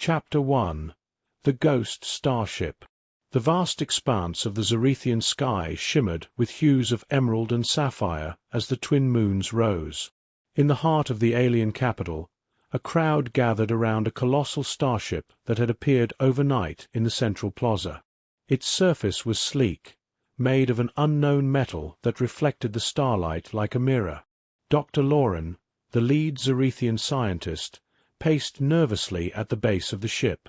Chapter 1. The Ghost Starship. The vast expanse of the Zorethian sky shimmered with hues of emerald and sapphire as the twin moons rose. In the heart of the alien capital, a crowd gathered around a colossal starship that had appeared overnight in the central plaza. Its surface was sleek, made of an unknown metal that reflected the starlight like a mirror. Dr. Lauren, the lead Zorethian scientist, paced nervously at the base of the ship.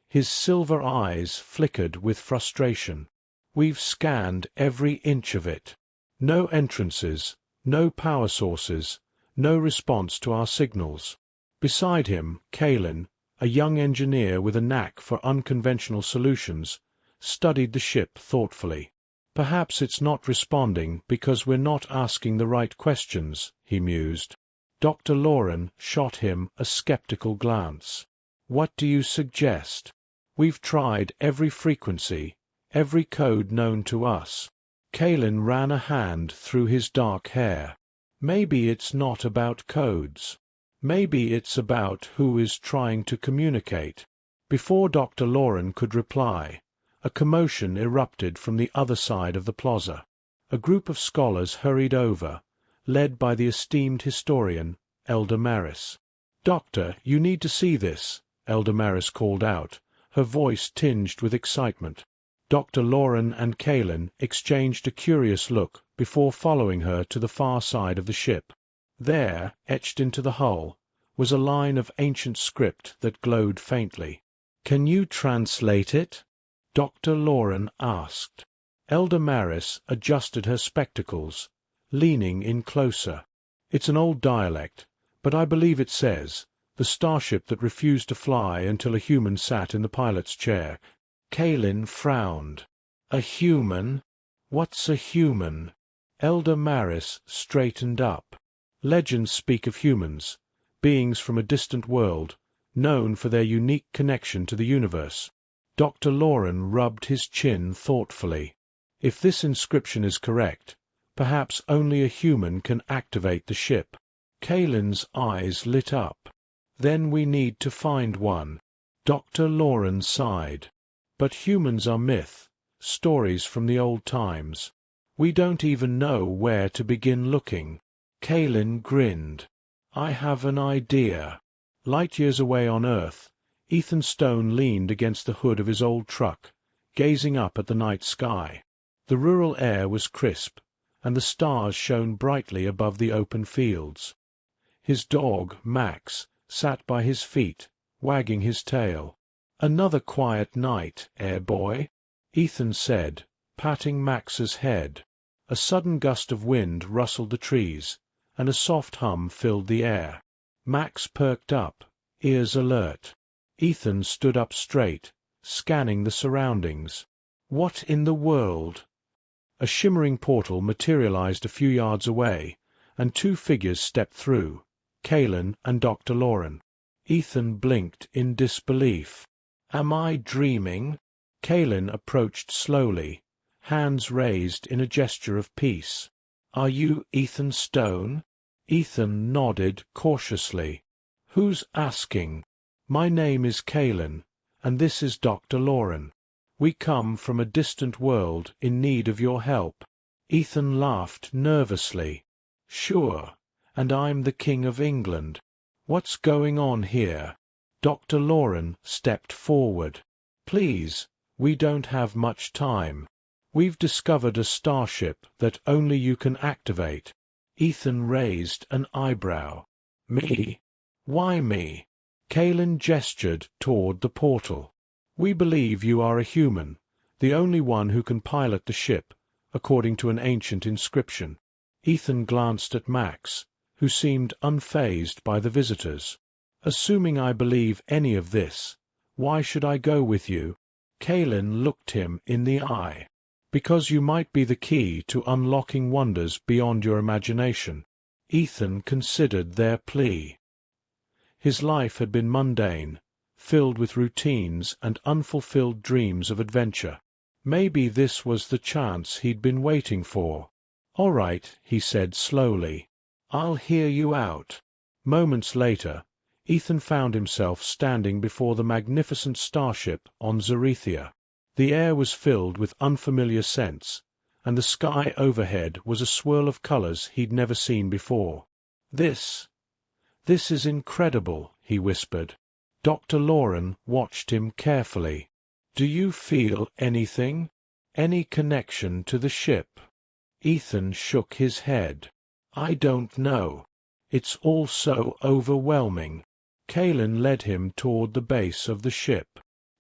His silver eyes flickered with frustration. "We've scanned every inch of it. No entrances, no power sources, no response to our signals." Beside him, Kalin, a young engineer with a knack for unconventional solutions, studied the ship thoughtfully. "Perhaps it's not responding because we're not asking the right questions," he mused. Dr. Lauren shot him a skeptical glance. "What do you suggest?" "We've tried every frequency, every code known to us." Kalin ran a hand through his dark hair. "Maybe it's not about codes. Maybe it's about who is trying to communicate." Before Dr. Lauren could reply, a commotion erupted from the other side of the plaza. A group of scholars hurried over, led by the esteemed historian, Elder Maris. "Doctor, you need to see this," Elder Maris called out, her voice tinged with excitement. Dr. Lauren and Kalin exchanged a curious look before following her to the far side of the ship. There, etched into the hull, was a line of ancient script that glowed faintly. "Can you translate it?" Dr. Lauren asked. Elder Maris adjusted her spectacles, leaning in closer. "It's an old dialect, but I believe it says, 'The starship that refused to fly until a human sat in the pilot's chair.'" Kalin frowned. "A human? What's a human?" Elder Maris straightened up. "Legends speak of humans, beings from a distant world, known for their unique connection to the universe." Dr. Lauren rubbed his chin thoughtfully. "If this inscription is correct, perhaps only a human can activate the ship." Kalin's eyes lit up. "Then we need to find one." Dr. Lauren sighed. "But humans are myth, stories from the old times. We don't even know where to begin looking." Kalin grinned. "I have an idea." Light years away on Earth, Ethan Stone leaned against the hood of his old truck, gazing up at the night sky. The rural air was crisp, and the stars shone brightly above the open fields. His dog, Max, sat by his feet, wagging his tail. "Another quiet night, boy?" Ethan said, patting Max's head. A sudden gust of wind rustled the trees, and a soft hum filled the air. Max perked up, ears alert. Ethan stood up straight, scanning the surroundings. "What in the world?" A shimmering portal materialized a few yards away, and two figures stepped through, Kalin and Dr. Lauren. Ethan blinked in disbelief. "Am I dreaming?" Kalin approached slowly, hands raised in a gesture of peace. "Are you Ethan Stone?" Ethan nodded cautiously. "Who's asking?" "My name is Kalin, and this is Dr. Lauren. We come from a distant world in need of your help." Ethan laughed nervously. "Sure, and I'm the King of England. What's going on here?" Dr. Lauren stepped forward. "Please, we don't have much time. We've discovered a starship that only you can activate." Ethan raised an eyebrow. "Me? Why me?" Kalin gestured toward the portal. "We believe you are a human, the only one who can pilot the ship, according to an ancient inscription." Ethan glanced at Max, who seemed unfazed by the visitors. "Assuming I believe any of this, why should I go with you?" Kalin looked him in the eye. "Because you might be the key to unlocking wonders beyond your imagination." Ethan considered their plea. His life had been mundane, filled with routines and unfulfilled dreams of adventure. Maybe this was the chance he'd been waiting for. "All right," he said slowly. "I'll hear you out." Moments later, Ethan found himself standing before the magnificent starship on Zarethia. The air was filled with unfamiliar scents, and the sky overhead was a swirl of colors he'd never seen before. This is incredible," he whispered. Dr. Loren watched him carefully. "Do you feel anything? Any connection to the ship?" Ethan shook his head. "I don't know. It's all so overwhelming." Kalen led him toward the base of the ship.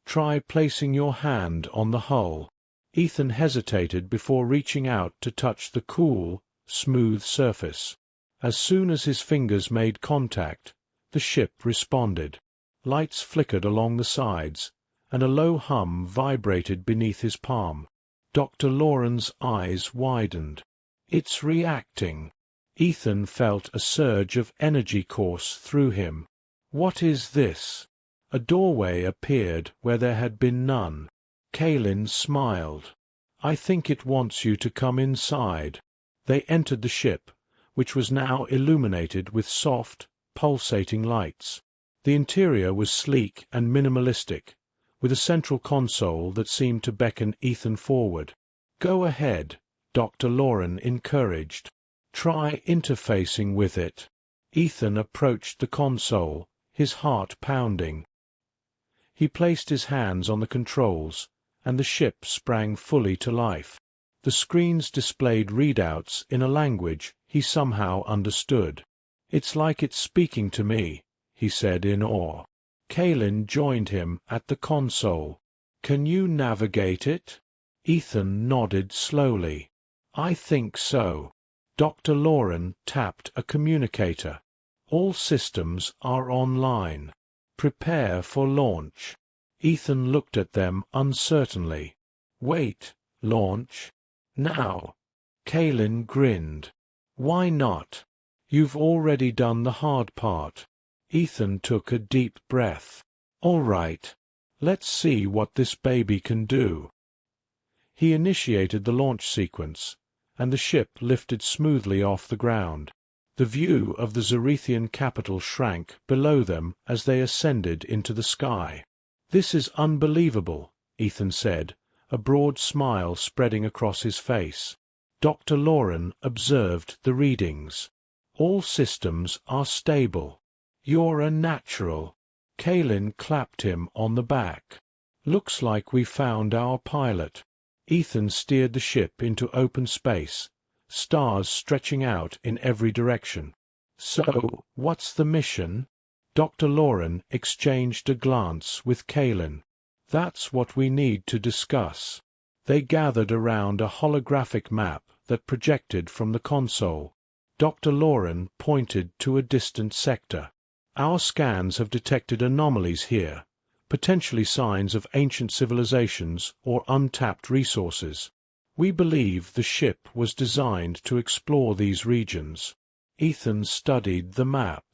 "Try placing your hand on the hull." Ethan hesitated before reaching out to touch the cool, smooth surface. As soon as his fingers made contact, the ship responded. Lights flickered along the sides, and a low hum vibrated beneath his palm. Dr. Loren's eyes widened. "It's reacting." Ethan felt a surge of energy course through him. "What is this?" A doorway appeared where there had been none. Kalen smiled. "I think it wants you to come inside." They entered the ship, which was now illuminated with soft, pulsating lights. The interior was sleek and minimalistic, with a central console that seemed to beckon Ethan forward. "Go ahead," Dr. Loren encouraged. "Try interfacing with it." Ethan approached the console, his heart pounding. He placed his hands on the controls, and the ship sprang fully to life. The screens displayed readouts in a language he somehow understood. "It's like it's speaking to me," he said in awe. Kalen joined him at the console. "Can you navigate it?" Ethan nodded slowly. "I think so." Dr. Loren tapped a communicator. "All systems are online. Prepare for launch." Ethan looked at them uncertainly. "Wait, launch? Now?" Kalen grinned. "Why not? You've already done the hard part." Ethan took a deep breath. "All right. Let's see what this baby can do." He initiated the launch sequence, and the ship lifted smoothly off the ground. The view of the Zarethian capital shrank below them as they ascended into the sky. "This is unbelievable," Ethan said, a broad smile spreading across his face. Dr. Loren observed the readings. "All systems are stable. You're a natural." Kalen clapped him on the back. "Looks like we found our pilot." Ethan steered the ship into open space, stars stretching out in every direction. "So, what's the mission?" Dr. Loren exchanged a glance with Kalen. "That's what we need to discuss." They gathered around a holographic map that projected from the console. Dr. Loren pointed to a distant sector. "Our scans have detected anomalies here, potentially signs of ancient civilizations or untapped resources. We believe the ship was designed to explore these regions." Ethan studied the map.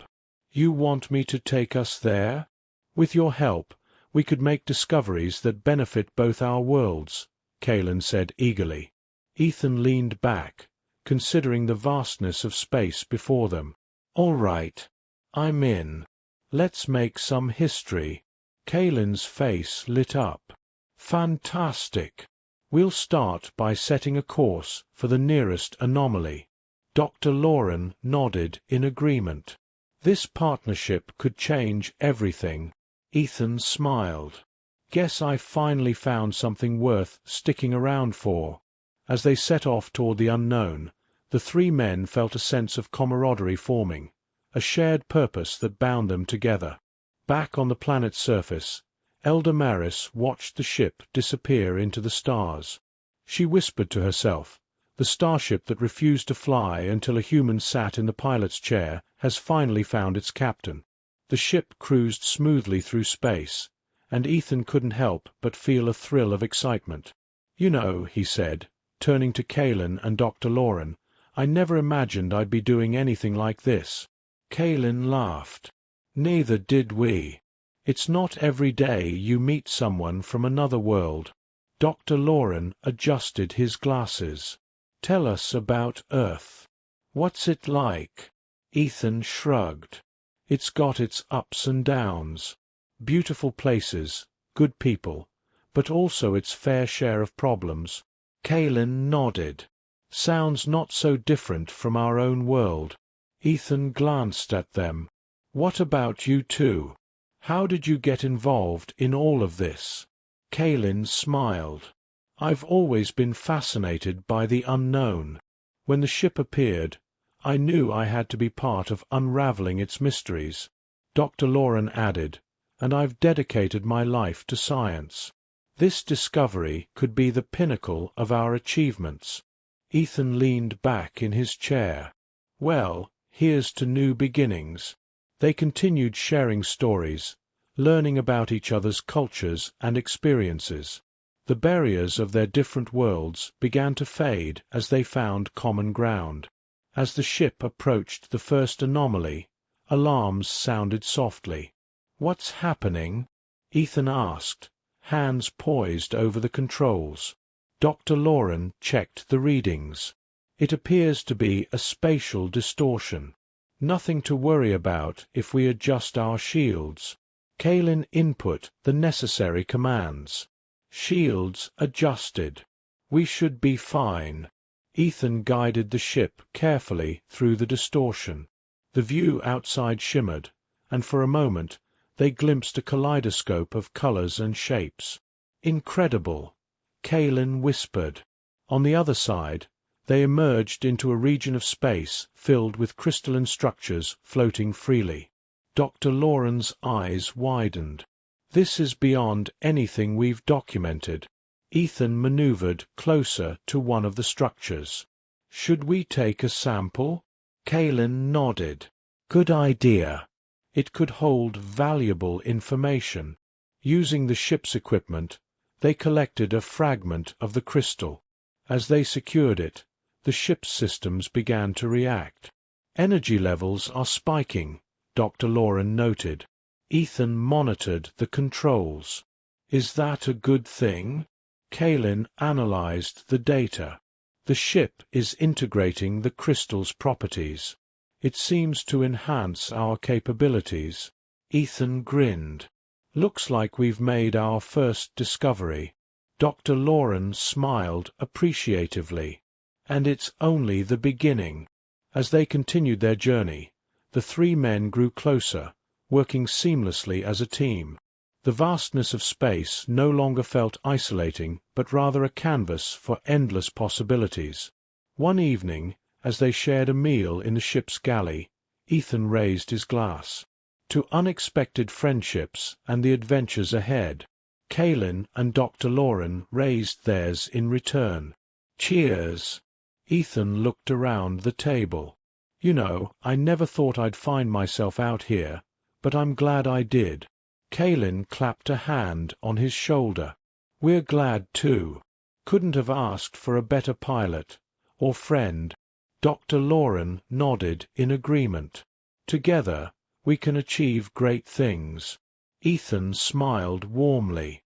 "You want me to take us there? With your help, we could make discoveries that benefit both our worlds," Kalen said eagerly. Ethan leaned back, considering the vastness of space before them. "All right. I'm in. Let's make some history." Kalen's face lit up. "Fantastic. We'll start by setting a course for the nearest anomaly." Dr. Loren nodded in agreement. "This partnership could change everything." Ethan smiled. "Guess I finally found something worth sticking around for." As they set off toward the unknown, the three men felt a sense of camaraderie forming, a shared purpose that bound them together. Back on the planet's surface, Elder Maris watched the ship disappear into the stars. She whispered to herself, "The starship that refused to fly until a human sat in the pilot's chair has finally found its captain." The ship cruised smoothly through space, and Ethan couldn't help but feel a thrill of excitement. "You know," he said, turning to Kalen and Dr. Loren, "I never imagined I'd be doing anything like this." Kalen laughed. "Neither did we. It's not every day you meet someone from another world." Dr. Loren adjusted his glasses. "Tell us about Earth. What's it like?" Ethan shrugged. It's got its ups and downs. Beautiful places, good people, but also its fair share of problems. Kaelin nodded. Sounds not so different from our own world. Ethan glanced at them. What about you two? How did you get involved in all of this? Kaelin smiled. I've always been fascinated by the unknown. When the ship appeared, I knew I had to be part of unraveling its mysteries. Dr. Lauren added, and I've dedicated my life to science. This discovery could be the pinnacle of our achievements. Ethan leaned back in his chair. Well, here's to new beginnings. They continued sharing stories, learning about each other's cultures and experiences. The barriers of their different worlds began to fade as they found common ground. As the ship approached the first anomaly, alarms sounded softly. "What's happening?" Ethan asked, hands poised over the controls. Dr. Lauren checked the readings. It appears to be a spatial distortion. Nothing to worry about if we adjust our shields. Kaelin input the necessary commands. Shields adjusted. We should be fine. Ethan guided the ship carefully through the distortion. The view outside shimmered, and for a moment they glimpsed a kaleidoscope of colors and shapes. Incredible, Kaelin whispered. On the other side, they emerged into a region of space filled with crystalline structures floating freely. Dr. Lauren's eyes widened. This is beyond anything we've documented. Ethan maneuvered closer to one of the structures. Should we take a sample? Kaelin nodded. Good idea. It could hold valuable information. Using the ship's equipment, they collected a fragment of the crystal. As they secured it, the ship's systems began to react. Energy levels are spiking, Dr. Lauren noted. Ethan monitored the controls. Is that a good thing? Kaelin analyzed the data. The ship is integrating the crystal's properties. It seems to enhance our capabilities. Ethan grinned. Looks like we've made our first discovery. Dr. Lauren smiled appreciatively. And it's only the beginning. As they continued their journey, the three men grew closer, working seamlessly as a team. The vastness of space no longer felt isolating, but rather a canvas for endless possibilities. One evening, as they shared a meal in the ship's galley, Ethan raised his glass. To unexpected friendships and the adventures ahead. Kaelin and Dr. Lauren raised theirs in return. Cheers! Ethan looked around the table. You know, I never thought I'd find myself out here, but I'm glad I did. Kaelin clapped a hand on his shoulder. We're glad too. Couldn't have asked for a better pilot, or friend. Dr. Lauren nodded in agreement. Together, we can achieve great things. Ethan smiled warmly.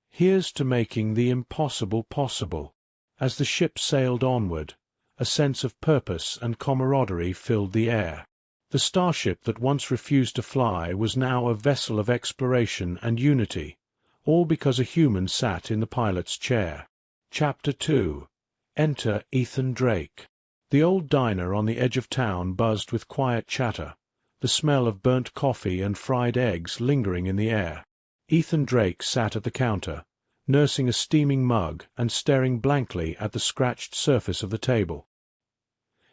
Here's to making the impossible possible. As the ship sailed onward, a sense of purpose and camaraderie filled the air. The starship that once refused to fly was now a vessel of exploration and unity, all because a human sat in the pilot's chair. Chapter 2. Enter Ethan Drake. The old diner on the edge of town buzzed with quiet chatter, the smell of burnt coffee and fried eggs lingering in the air. Ethan Drake sat at the counter, nursing a steaming mug and staring blankly at the scratched surface of the table.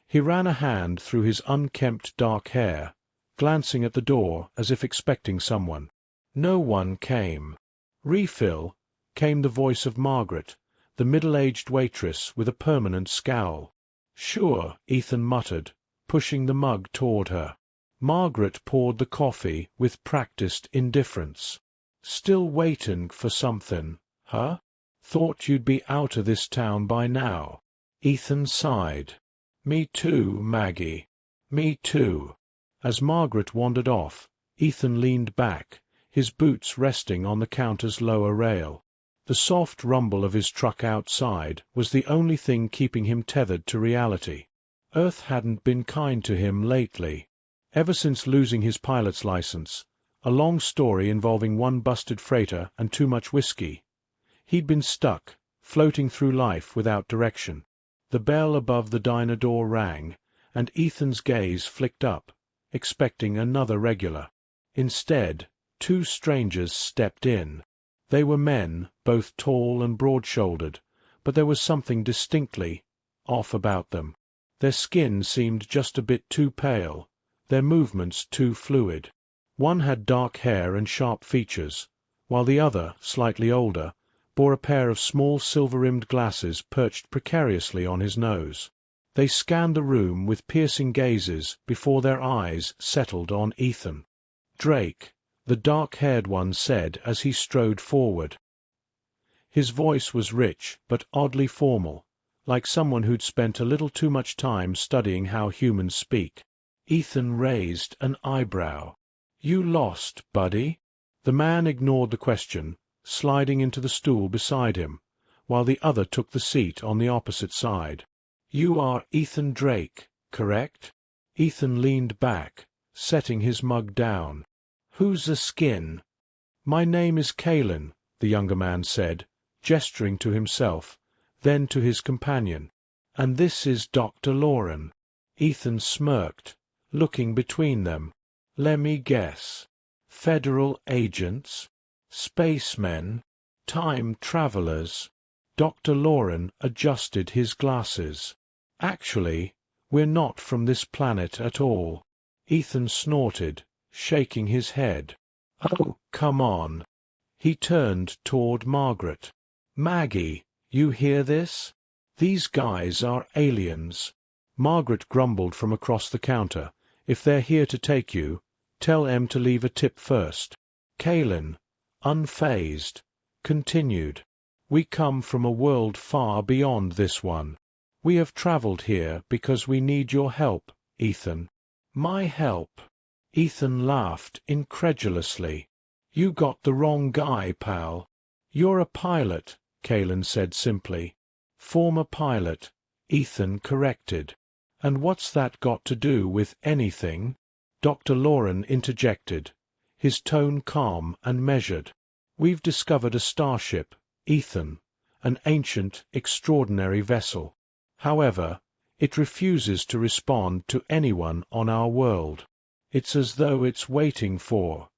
He ran a hand through his unkempt dark hair, glancing at the door as if expecting someone. No one came. Refill, came the voice of Margaret, the middle-aged waitress with a permanent scowl. Sure, Ethan muttered, pushing the mug toward her. Margaret poured the coffee with practiced indifference. Still waiting for something, huh? Thought you'd be out of this town by now. Ethan sighed. Me too, Maggie. Me too. As Margaret wandered off, Ethan leaned back, his boots resting on the counter's lower rail. The soft rumble of his truck outside was the only thing keeping him tethered to reality. Earth hadn't been kind to him lately. Ever since losing his pilot's license, a long story involving one busted freighter and too much whiskey, he'd been stuck, floating through life without direction. The bell above the diner door rang, and Ethan's gaze flicked up, expecting another regular. Instead, two strangers stepped in. They were men, both tall and broad-shouldered, but there was something distinctly off about them. Their skin seemed just a bit too pale, their movements too fluid. One had dark hair and sharp features, while the other, slightly older, bore a pair of small silver-rimmed glasses perched precariously on his nose. They scanned the room with piercing gazes before their eyes settled on Ethan. "Drake," the dark-haired one said as he strode forward. His voice was rich but oddly formal, like someone who'd spent a little too much time studying how humans speak. Ethan raised an eyebrow. "You lost, buddy?" The man ignored the question, sliding into the stool beside him, while the other took the seat on the opposite side. "You are Ethan Drake, correct?" Ethan leaned back, setting his mug down. "Who's the skin?" "My name is Kalen," the younger man said, gesturing to himself, then to his companion. "And this is Dr. Lauren." Ethan smirked, looking between them. "Lemme guess. Federal agents? Spacemen? Time travelers?" Dr. Lauren adjusted his glasses. "Actually, we're not from this planet at all." Ethan snorted, shaking his head. "Oh, come on." He turned toward Margaret. "Maggie, you hear this? These guys are aliens." Margaret grumbled from across the counter. "If they're here to take you, tell em to leave a tip first." Kalen, unfazed, continued. "We come from a world far beyond this one. We have traveled here because we need your help, Ethan." "My help?" Ethan laughed incredulously. "You got the wrong guy, pal. You're a pilot," Kalen said simply. "Former pilot," Ethan corrected. "And what's that got to do with anything?" Dr. Lauren interjected, his tone calm and measured. "We've discovered a starship, Ethan, an ancient, extraordinary vessel. However, it refuses to respond to anyone on our world. It's as though it's waiting for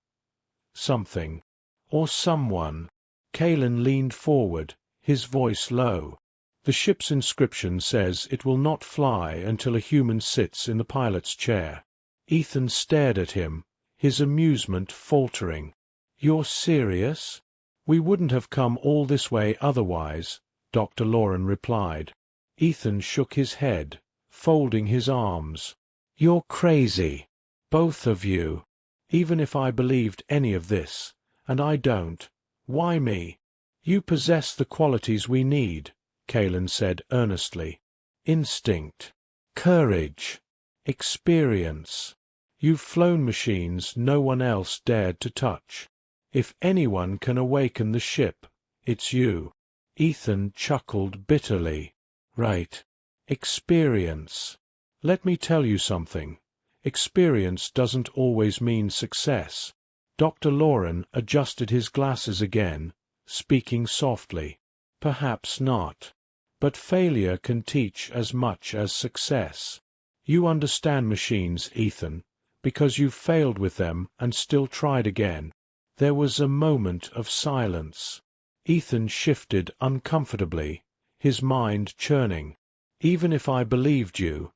something, or someone." Kalen leaned forward, his voice low. "The ship's inscription says it will not fly until a human sits in the pilot's chair." Ethan stared at him, his amusement faltering. "You're serious?" "We wouldn't have come all this way otherwise," Dr. Lauren replied. Ethan shook his head, folding his arms. "You're crazy. Both of you. Even if I believed any of this, and I don't, why me?" "You possess the qualities we need," Kalen said earnestly. "Instinct, courage, experience. You've flown machines no one else dared to touch. If anyone can awaken the ship, it's you." Ethan chuckled bitterly. "Right. Experience. Let me tell you something. Experience doesn't always mean success." Dr. Lauren adjusted his glasses again, speaking softly. "Perhaps not. But failure can teach as much as success. You understand machines, Ethan, because you've failed with them and still tried again." There was a moment of silence. Ethan shifted uncomfortably, his mind churning. "Even if I believed you,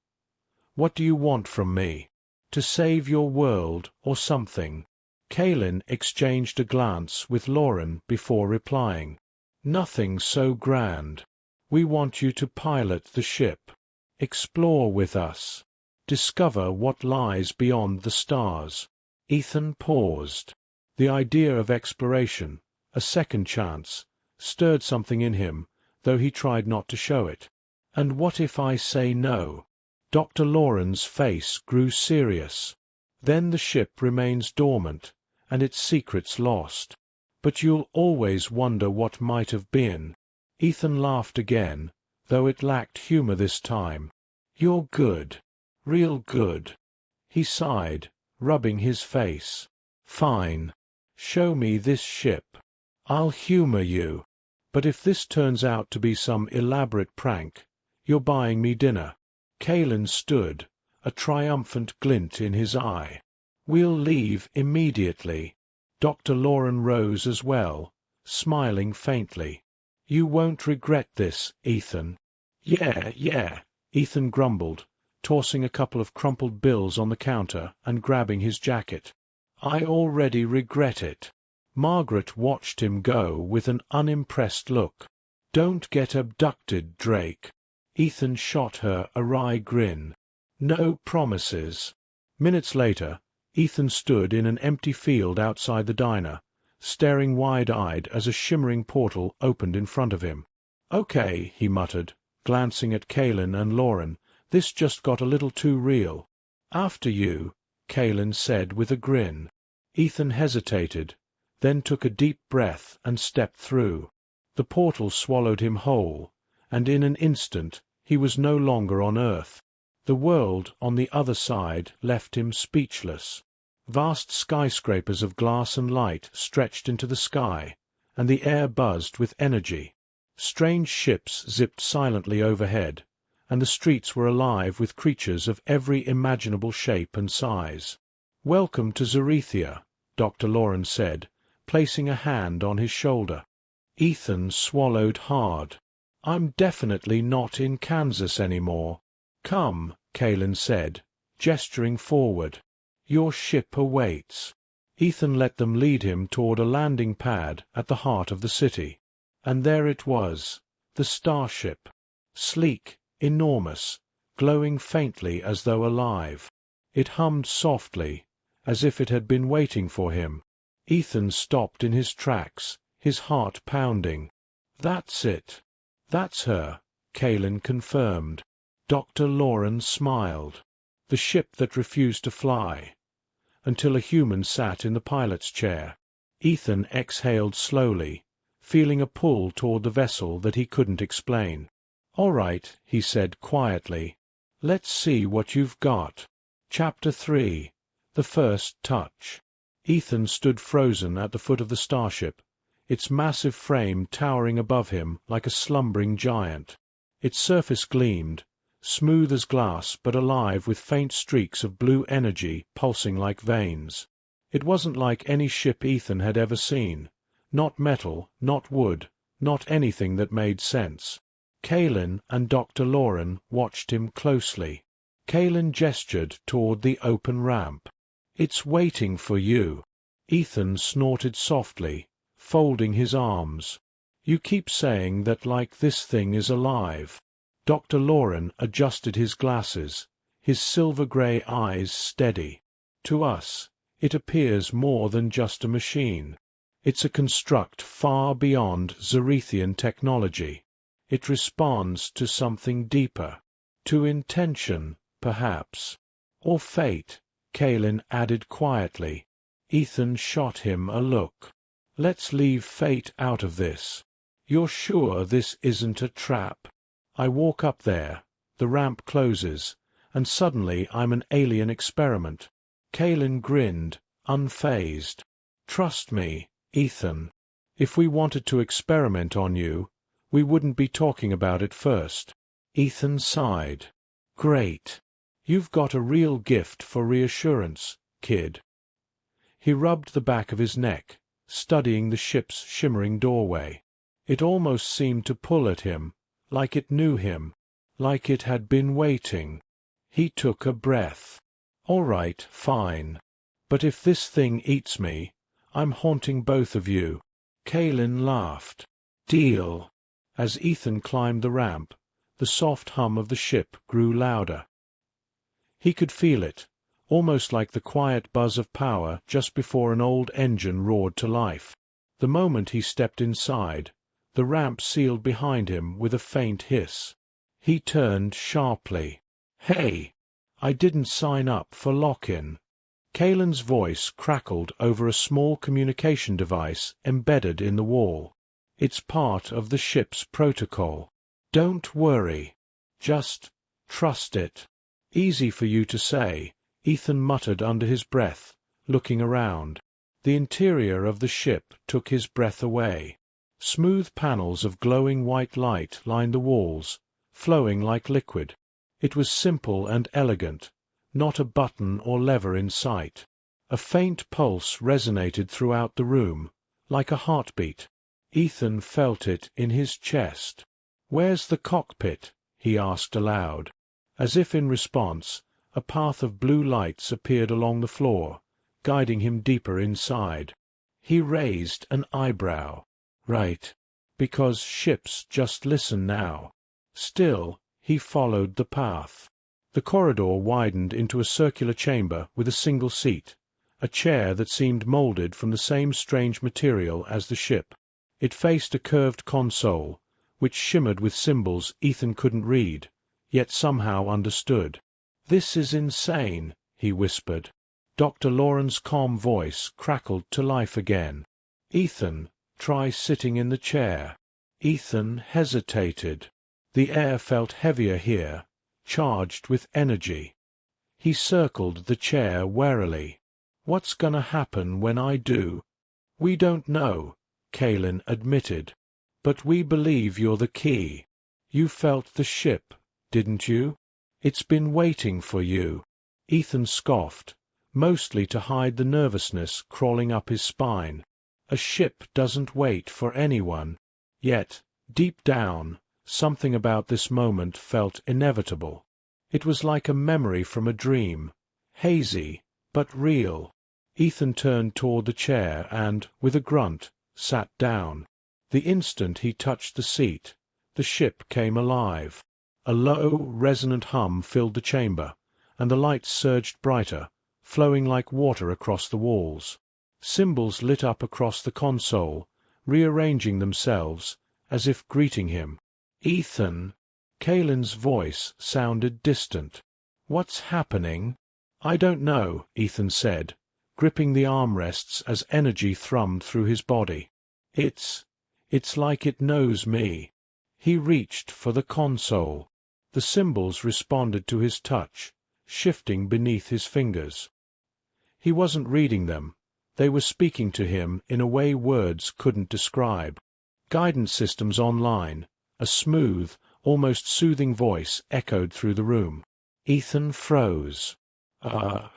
what do you want from me? To save your world or something?" Kalen exchanged a glance with Lauren before replying. "Nothing so grand. We want you to pilot the ship. Explore with us. Discover what lies beyond the stars." Ethan paused. The idea of exploration, a second chance, stirred something in him, though he tried not to show it. "And what if I say no?" Dr. Lauren's face grew serious. "Then the ship remains dormant, and its secrets lost. But you'll always wonder what might have been." Ethan laughed again, though it lacked humor this time. "You're good. Real good." He sighed, rubbing his face. Fine. Show me this ship. I'll humor you. But if this turns out to be some elaborate prank, you're buying me dinner. Kalen stood, a triumphant glint in his eye. We'll leave immediately. Dr. Lauren rose as well, smiling faintly. You won't regret this, Ethan. Yeah, Ethan grumbled, tossing a couple of crumpled bills on the counter and grabbing his jacket. I already regret it. Margaret watched him go with an unimpressed look. Don't get abducted, Drake. Ethan shot her a wry grin. No promises. Minutes later, Ethan stood in an empty field outside the diner, staring wide-eyed as a shimmering portal opened in front of him. Okay, he muttered, glancing at Kalen and Lauren, this just got a little too real. After you, Kalen said with a grin. Ethan hesitated, then took a deep breath and stepped through. The portal swallowed him whole, and in an instant he was no longer on Earth. The world on the other side left him speechless. Vast skyscrapers of glass and light stretched into the sky, and the air buzzed with energy. Strange ships zipped silently overhead, and the streets were alive with creatures of every imaginable shape and size. Welcome to Zarethia, Dr. Lauren said, placing a hand on his shoulder. Ethan swallowed hard. I'm definitely not in Kansas anymore. Come, Kalen said, gesturing forward. Your ship awaits. Ethan let them lead him toward a landing pad at the heart of the city. And there it was, the Starship. Sleek, enormous, glowing faintly as though alive. It hummed softly, as if it had been waiting for him. Ethan stopped in his tracks, his heart pounding. That's it. That's her, Kalen confirmed. Dr. Lauren smiled. The ship that refused to fly. Until a human sat in the pilot's chair. Ethan exhaled slowly, feeling a pull toward the vessel that he couldn't explain. All right, he said quietly. Let's see what you've got. Chapter 3. The First Touch. Ethan stood frozen at the foot of the Starship, its massive frame towering above him like a slumbering giant. Its surface gleamed, smooth as glass but alive with faint streaks of blue energy pulsing like veins. It wasn't like any ship Ethan had ever seen. Not metal, not wood, not anything that made sense. Kalen and Dr. Lauren watched him closely. Kalen gestured toward the open ramp. It's waiting for you. Ethan snorted softly, folding his arms. You keep saying that like this thing is alive. Dr. Lauren adjusted his glasses, his silver-gray eyes steady. To us, it appears more than just a machine. It's a construct far beyond Zarethian technology. It responds to something deeper. To intention, perhaps. Or fate, Kalen added quietly. Ethan shot him a look. Let's leave fate out of this. You're sure this isn't a trap? I walk up there, the ramp closes, and suddenly I'm an alien experiment. Kalen grinned, unfazed. Trust me, Ethan. If we wanted to experiment on you, we wouldn't be talking about it first. Ethan sighed. Great. You've got a real gift for reassurance, kid. He rubbed the back of his neck, studying the ship's shimmering doorway. It almost seemed to pull at him, like it knew him, like it had been waiting. He took a breath. All right, fine. But if this thing eats me, I'm haunting both of you. Kalen laughed. Deal. As Ethan climbed the ramp, the soft hum of the ship grew louder. He could feel it, almost like the quiet buzz of power just before an old engine roared to life. The moment he stepped inside, the ramp sealed behind him with a faint hiss. He turned sharply. Hey! I didn't sign up for lock-in. Kalen's voice crackled over a small communication device embedded in the wall. It's part of the ship's protocol. Don't worry. Just trust it. Easy for you to say, Ethan muttered under his breath, looking around. The interior of the ship took his breath away. Smooth panels of glowing white light lined the walls, flowing like liquid. It was simple and elegant, not a button or lever in sight. A faint pulse resonated throughout the room, like a heartbeat. Ethan felt it in his chest. "Where's the cockpit?" he asked aloud. As if in response, a path of blue lights appeared along the floor, guiding him deeper inside. He raised an eyebrow. Right. Because ships just listen now. Still, he followed the path. The corridor widened into a circular chamber with a single seat, a chair that seemed molded from the same strange material as the ship. It faced a curved console, which shimmered with symbols Ethan couldn't read, yet somehow understood. "This is insane," he whispered. Dr. Lauren's calm voice crackled to life again. "Ethan, try sitting in the chair." Ethan hesitated. The air felt heavier here, charged with energy. He circled the chair warily. "What's gonna happen when I do?" "We don't know," Kaelin admitted. "But we believe you're the key. You felt the ship, didn't you? It's been waiting for you." Ethan scoffed, mostly to hide the nervousness crawling up his spine. A ship doesn't wait for anyone. Yet, deep down, something about this moment felt inevitable. It was like a memory from a dream, hazy, but real. Ethan turned toward the chair and, with a grunt, sat down. The instant he touched the seat, the ship came alive. A low, resonant hum filled the chamber, and the lights surged brighter, flowing like water across the walls. Symbols lit up across the console, rearranging themselves, as if greeting him. "Ethan!" Kaelin's voice sounded distant. "What's happening?" "I don't know," Ethan said, gripping the armrests as energy thrummed through his body. It's like it knows me." He reached for the console. The symbols responded to his touch, shifting beneath his fingers. He wasn't reading them. They were speaking to him in a way words couldn't describe. Guidance systems online, a smooth, almost soothing voice echoed through the room. Ethan froze.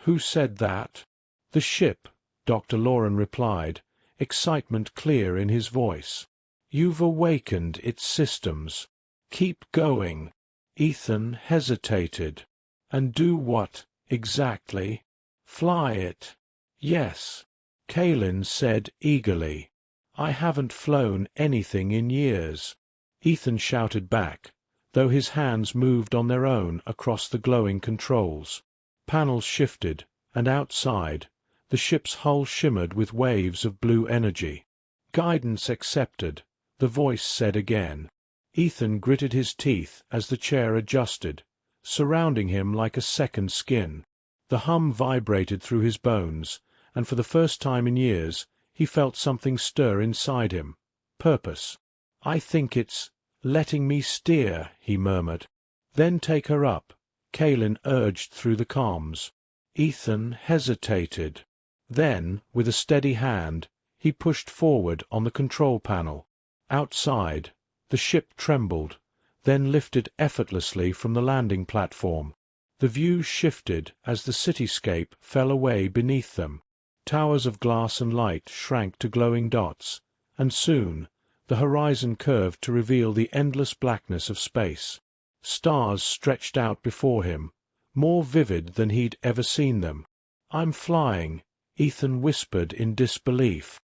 Who said that?" "The ship," Dr. Lauren replied, excitement clear in his voice. "You've awakened its systems. Keep going." Ethan hesitated. "And do what, exactly?" "Fly it." "Yes," Kaelin said eagerly. "I haven't flown anything in years." Ethan shouted back, though his hands moved on their own across the glowing controls. Panels shifted, and outside, the ship's hull shimmered with waves of blue energy. "Guidance accepted," the voice said again. Ethan gritted his teeth as the chair adjusted, surrounding him like a second skin. The hum vibrated through his bones, and for the first time in years he felt something stir inside him. Purpose. "I think it's letting me steer," he murmured. "Then take her up," Kaelin urged through the comms. Ethan hesitated. Then, with a steady hand, he pushed forward on the control panel. Outside, the ship trembled, then lifted effortlessly from the landing platform. The view shifted as the cityscape fell away beneath them. Towers of glass and light shrank to glowing dots, and soon the horizon curved to reveal the endless blackness of space. Stars stretched out before him, more vivid than he'd ever seen them. "I'm flying," Ethan whispered in disbelief.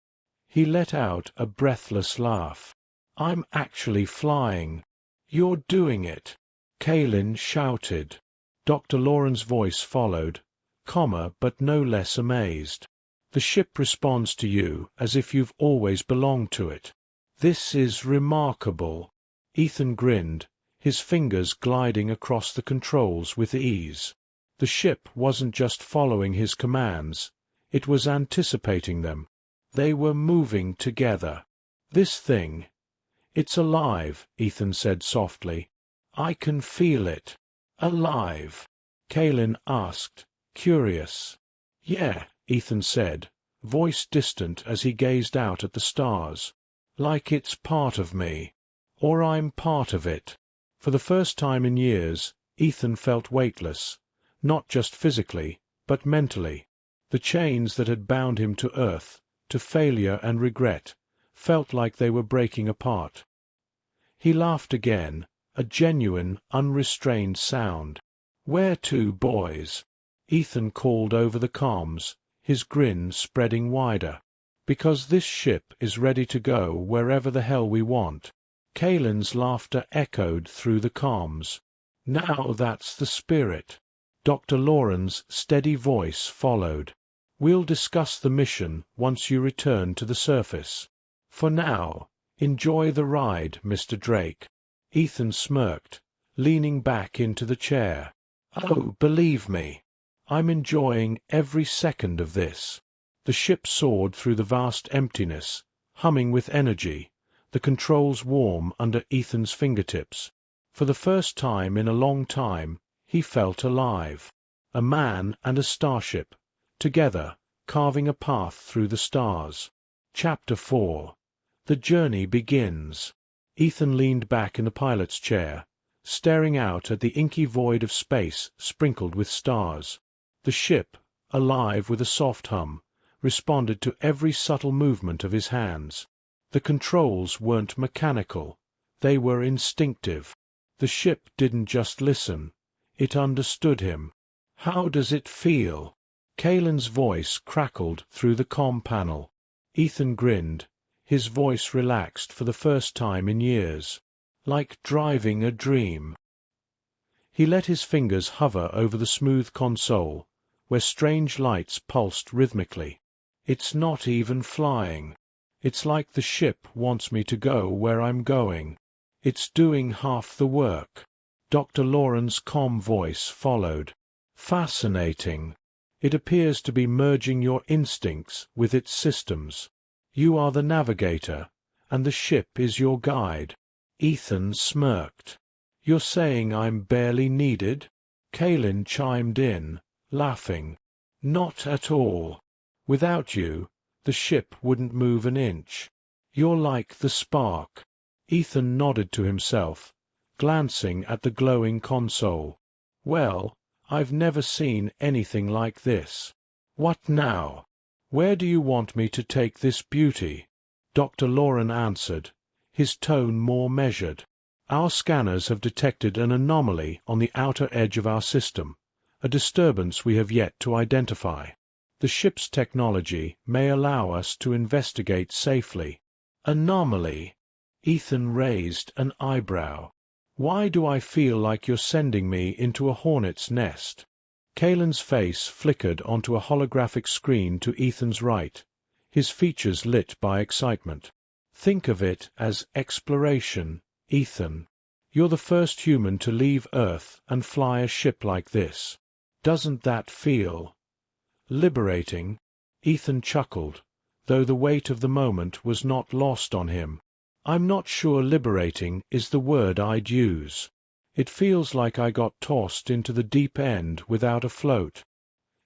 He let out a breathless laugh. "I'm actually flying." "You're doing it," Kaelin shouted. Dr. Lauren's voice followed, calmer but no less amazed. "The ship responds to you as if you've always belonged to it. This is remarkable." Ethan grinned, his fingers gliding across the controls with ease. The ship wasn't just following his commands, it was anticipating them. They were moving together. "This thing, it's alive," Ethan said softly. "I can feel it." "Alive?" Kaelin asked, curious. Yeah, Ethan said, voice distant as he gazed out at the stars. Like it's part of me. Or I'm part of it. For the first time in years, Ethan felt weightless, not just physically, but mentally. The chains that had bound him to earth, to failure and regret, felt like they were breaking apart. He laughed again, a genuine, unrestrained sound. "Where to, boys?" Ethan called over the comms, his grin spreading wider. "Because this ship is ready to go wherever the hell we want." Kalen's laughter echoed through the comms. "Now that's the spirit." Dr. Lauren's steady voice followed. "We'll discuss the mission once you return to the surface. For now, enjoy the ride, Mr. Drake." Ethan smirked, leaning back into the chair. "Oh, believe me, I'm enjoying every second of this." The ship soared through the vast emptiness, humming with energy, the controls warm under Ethan's fingertips. For the first time in a long time, he felt alive. A man and a starship, together, carving a path through the stars. Chapter 4. The journey begins. Ethan leaned back in the pilot's chair, staring out at the inky void of space sprinkled with stars. The ship, alive with a soft hum, responded to every subtle movement of his hands. The controls weren't mechanical, they were instinctive. The ship didn't just listen, it understood him. "How does it feel?" Kalen's voice crackled through the comm panel. Ethan grinned, his voice relaxed for the first time in years. "Like driving a dream." He let his fingers hover over the smooth console, where strange lights pulsed rhythmically. "It's not even flying. It's like the ship wants me to go where I'm going. It's doing half the work." Dr. Lauren's calm voice followed. "Fascinating. It appears to be merging your instincts with its systems. You are the navigator, and the ship is your guide." Ethan smirked. "You're saying I'm barely needed?" Kalen chimed in, laughing. "Not at all. Without you, the ship wouldn't move an inch. You're like the spark." Ethan nodded to himself, glancing at the glowing console. "Well, I've never seen anything like this. What now? Where do you want me to take this beauty?" Dr. Lauren answered, his tone more measured. "Our scanners have detected an anomaly on the outer edge of our system, a disturbance we have yet to identify. The ship's technology may allow us to investigate safely." "Anomaly?" Ethan raised an eyebrow. "Why do I feel like you're sending me into a hornet's nest?" Kalen's face flickered onto a holographic screen to Ethan's right, his features lit by excitement. "Think of it as exploration, Ethan. You're the first human to leave Earth and fly a ship like this. Doesn't that feel liberating?" Ethan chuckled, though the weight of the moment was not lost on him. "I'm not sure liberating is the word I'd use. It feels like I got tossed into the deep end without a float."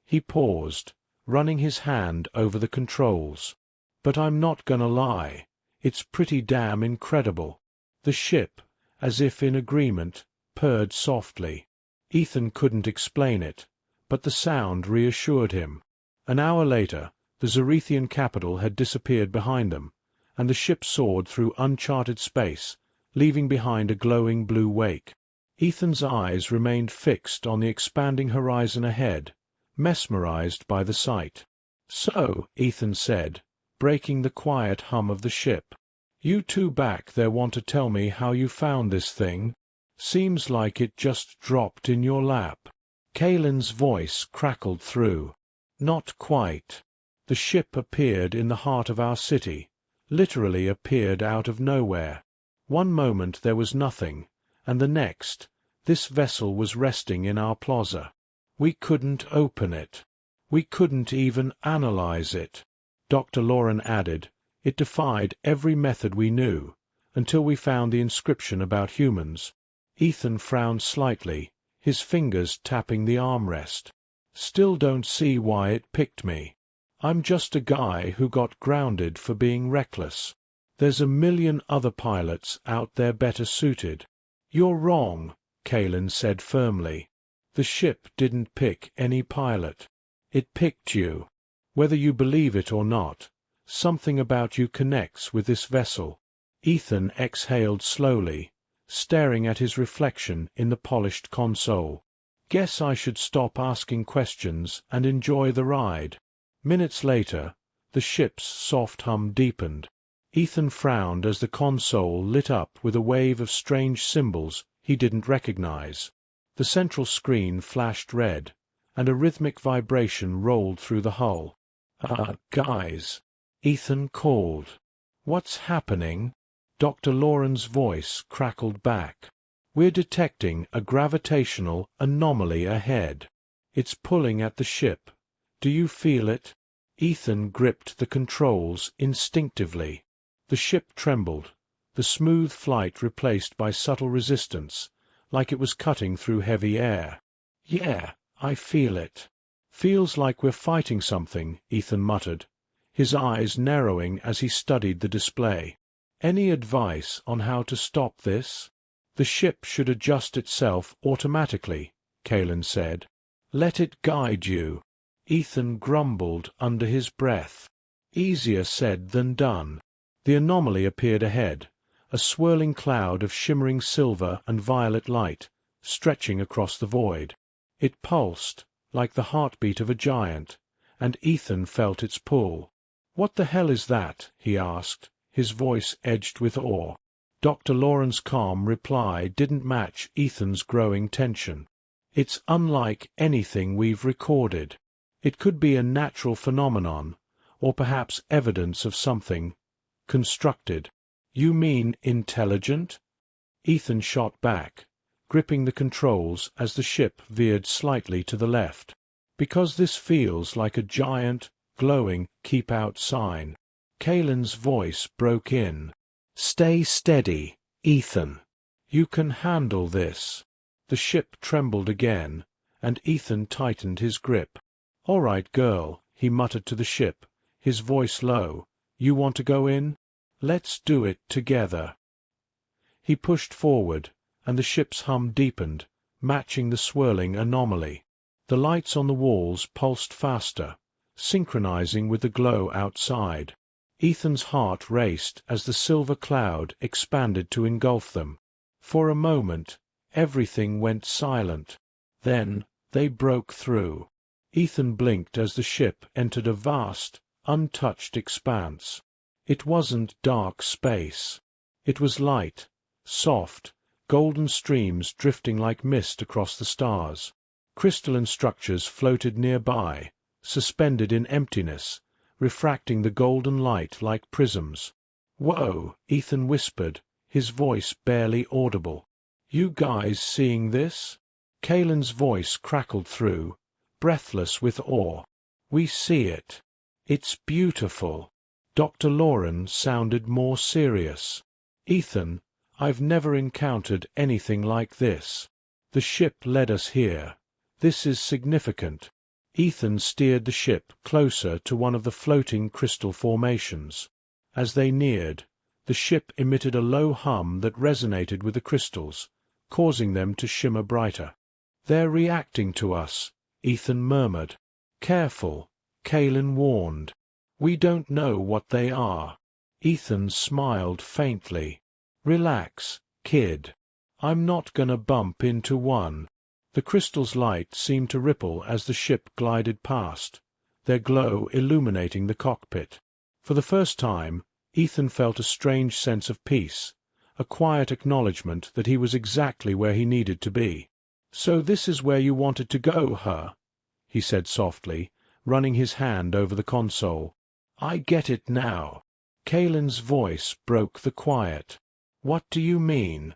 He paused, running his hand over the controls. "But I'm not gonna lie, it's pretty damn incredible." The ship, as if in agreement, purred softly. Ethan couldn't explain it, but the sound reassured him. An hour later, the Zorethian capital had disappeared behind them, and the ship soared through uncharted space, leaving behind a glowing blue wake. Ethan's eyes remained fixed on the expanding horizon ahead, mesmerized by the sight. "So," Ethan said, breaking the quiet hum of the ship, "you two back there want to tell me how you found this thing? Seems like it just dropped in your lap." Kalen's voice crackled through. "Not quite. The ship appeared in the heart of our city, literally appeared out of nowhere. One moment there was nothing, and the next, this vessel was resting in our plaza. We couldn't open it. We couldn't even analyze it." Dr. Lauren added, "It defied every method we knew, until we found the inscription about humans." Ethan frowned slightly, his fingers tapping the armrest. Still don't see why it picked me. I'm just a guy who got grounded for being reckless. There's a million other pilots out there better suited." "You're wrong," Kalen said firmly. "The ship didn't pick any pilot. It picked you. Whether you believe it or not, something about you connects with this vessel." Ethan exhaled slowly, staring at his reflection in the polished console. "Guess I should stop asking questions and enjoy the ride." Minutes later, the ship's soft hum deepened. Ethan frowned as the console lit up with a wave of strange symbols he didn't recognize. The central screen flashed red, and a rhythmic vibration rolled through the hull. Guys," Ethan called. "What's happening?" Dr. Lauren's voice crackled back. "We're detecting a gravitational anomaly ahead. It's pulling at the ship. Do you feel it?" Ethan gripped the controls instinctively. The ship trembled, the smooth flight replaced by subtle resistance, like it was cutting through heavy air. "Yeah, I feel it." "Feels like we're fighting something," Ethan muttered, his eyes narrowing as he studied the display. "Any advice on how to stop this?" "The ship should adjust itself automatically," Kalen said. "Let it guide you." Ethan grumbled under his breath. Easier said than done. The anomaly appeared ahead, a swirling cloud of shimmering silver and violet light, stretching across the void. It pulsed, like the heartbeat of a giant, and Ethan felt its pull. "What the hell is that?" he asked, his voice edged with awe. Dr. Lauren's calm reply didn't match Ethan's growing tension. "It's unlike anything we've recorded. It could be a natural phenomenon, or perhaps evidence of something constructed." "You mean intelligent?" Ethan shot back, gripping the controls as the ship veered slightly to the left. "Because this feels like a giant, glowing keep out sign." Kalen's voice broke in. "Stay steady, Ethan. You can handle this." The ship trembled again, and Ethan tightened his grip. "All right, girl," he muttered to the ship, his voice low. "You want to go in? Let's do it together." He pushed forward, and the ship's hum deepened, matching the swirling anomaly. The lights on the walls pulsed faster, synchronizing with the glow outside. Ethan's heart raced as the silver cloud expanded to engulf them. For a moment, everything went silent. Then they broke through. Ethan blinked as the ship entered a vast, untouched expanse. It wasn't dark space. It was light, soft, golden streams drifting like mist across the stars. Crystalline structures floated nearby, suspended in emptiness, refracting the golden light like prisms. "Whoa," Ethan whispered, his voice barely audible. "You guys seeing this?" Kalen's voice crackled through, breathless with awe. "We see it. It's beautiful." Dr. Lauren sounded more serious. "Ethan, I've never encountered anything like this. The ship led us here. This is significant." Ethan steered the ship closer to one of the floating crystal formations. As they neared, the ship emitted a low hum that resonated with the crystals, causing them to shimmer brighter. "They're reacting to us," Ethan murmured. "Careful," Kalen warned. "We don't know what they are." Ethan smiled faintly. "Relax, kid. I'm not gonna bump into one." The crystal's light seemed to ripple as the ship glided past, their glow illuminating the cockpit. For the first time, Ethan felt a strange sense of peace, a quiet acknowledgement that he was exactly where he needed to be. "So this is where you wanted to go, huh?" he said softly, running his hand over the console. "I get it now." Kalen's voice broke the quiet. "What do you mean?"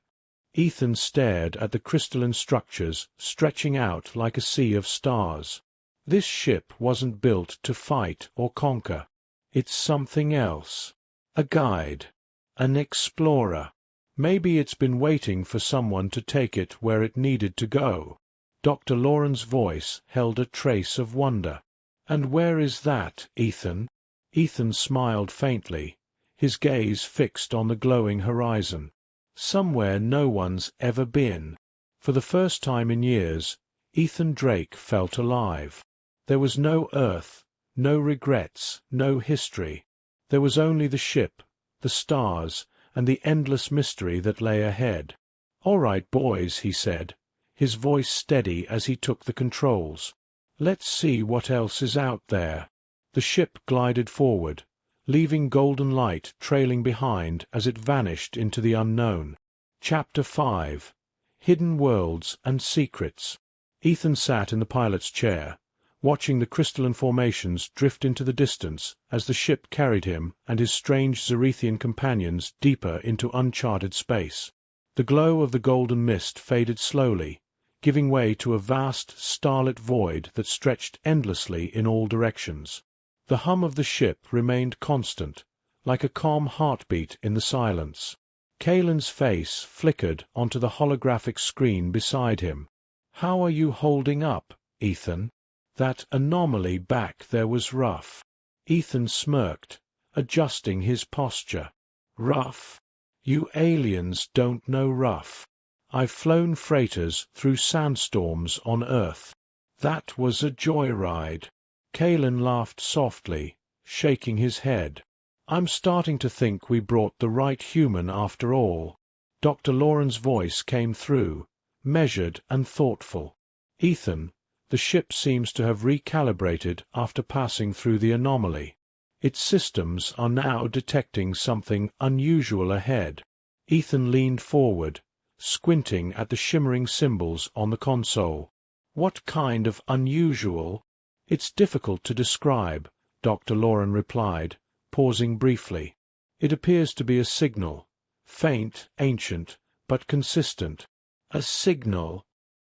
Ethan stared at the crystalline structures stretching out like a sea of stars. This ship wasn't built to fight or conquer. It's something else. A guide. An explorer. Maybe it's been waiting for someone to take it where it needed to go. Dr. Lauren's voice held a trace of wonder. "And where is that, Ethan?" Ethan smiled faintly, his gaze fixed on the glowing horizon. "Somewhere no one's ever been." For the first time in years, Ethan Drake felt alive. There was no Earth, no regrets, no history. There was only the ship, the stars, and the endless mystery that lay ahead. "All right, boys," he said, his voice steady as he took the controls. "Let's see what else is out there." The ship glided forward, leaving golden light trailing behind as it vanished into the unknown. Chapter 5. Hidden Worlds and Secrets. Ethan sat in the pilot's chair, watching the crystalline formations drift into the distance as the ship carried him and his strange Zerethian companions deeper into uncharted space. The glow of the golden mist faded slowly, giving way to a vast, starlit void that stretched endlessly in all directions. The hum of the ship remained constant, like a calm heartbeat in the silence. Kalen's face flickered onto the holographic screen beside him. "How are you holding up, Ethan? That anomaly back there was rough." Ethan smirked, adjusting his posture. "Rough? You aliens don't know rough. I've flown freighters through sandstorms on Earth. That was a joyride." Kalen laughed softly, shaking his head. "I'm starting to think we brought the right human after all." Dr. Lauren's voice came through, measured and thoughtful. "Ethan, the ship seems to have recalibrated after passing through the anomaly. Its systems are now detecting something unusual ahead." Ethan leaned forward, squinting at the shimmering symbols on the console. "What kind of unusual?" "It's difficult to describe," Dr. Lauren replied, pausing briefly. "It appears to be a signal, faint, ancient, but consistent." "A signal?"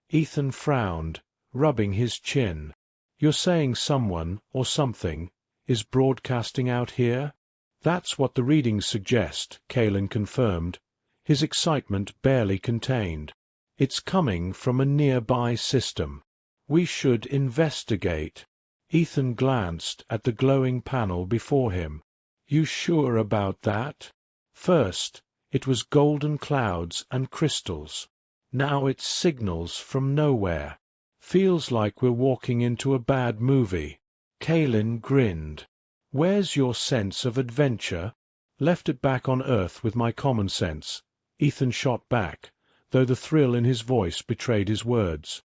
Ethan frowned, rubbing his chin. "You're saying someone, or something, is broadcasting out here?" "That's what the readings suggest," Kalen confirmed, his excitement barely contained. "It's coming from a nearby system. We should investigate." Ethan glanced at the glowing panel before him. "You sure about that? First, it was golden clouds and crystals. Now it's signals from nowhere. Feels like we're walking into a bad movie." Kalen grinned. "Where's your sense of adventure?" "Left it back on Earth with my common sense," Ethan shot back, though the thrill in his voice betrayed his words.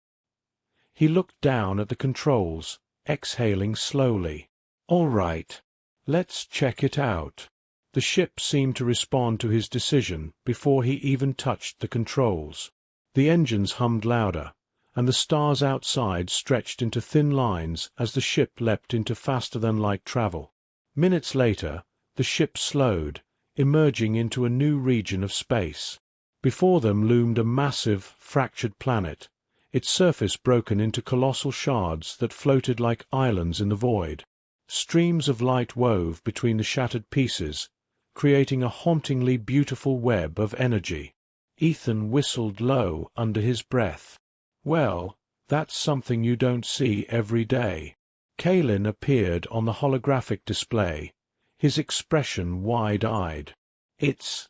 He looked down at the controls, exhaling slowly. "All right. Let's check it out." The ship seemed to respond to his decision before he even touched the controls. The engines hummed louder, and the stars outside stretched into thin lines as the ship leapt into faster-than-light travel. Minutes later, the ship slowed, emerging into a new region of space. Before them loomed a massive, fractured planet, its surface broken into colossal shards that floated like islands in the void. Streams of light wove between the shattered pieces, creating a hauntingly beautiful web of energy. Ethan whistled low under his breath. "Well, that's something you don't see every day." Kalen appeared on the holographic display, his expression wide-eyed. "It's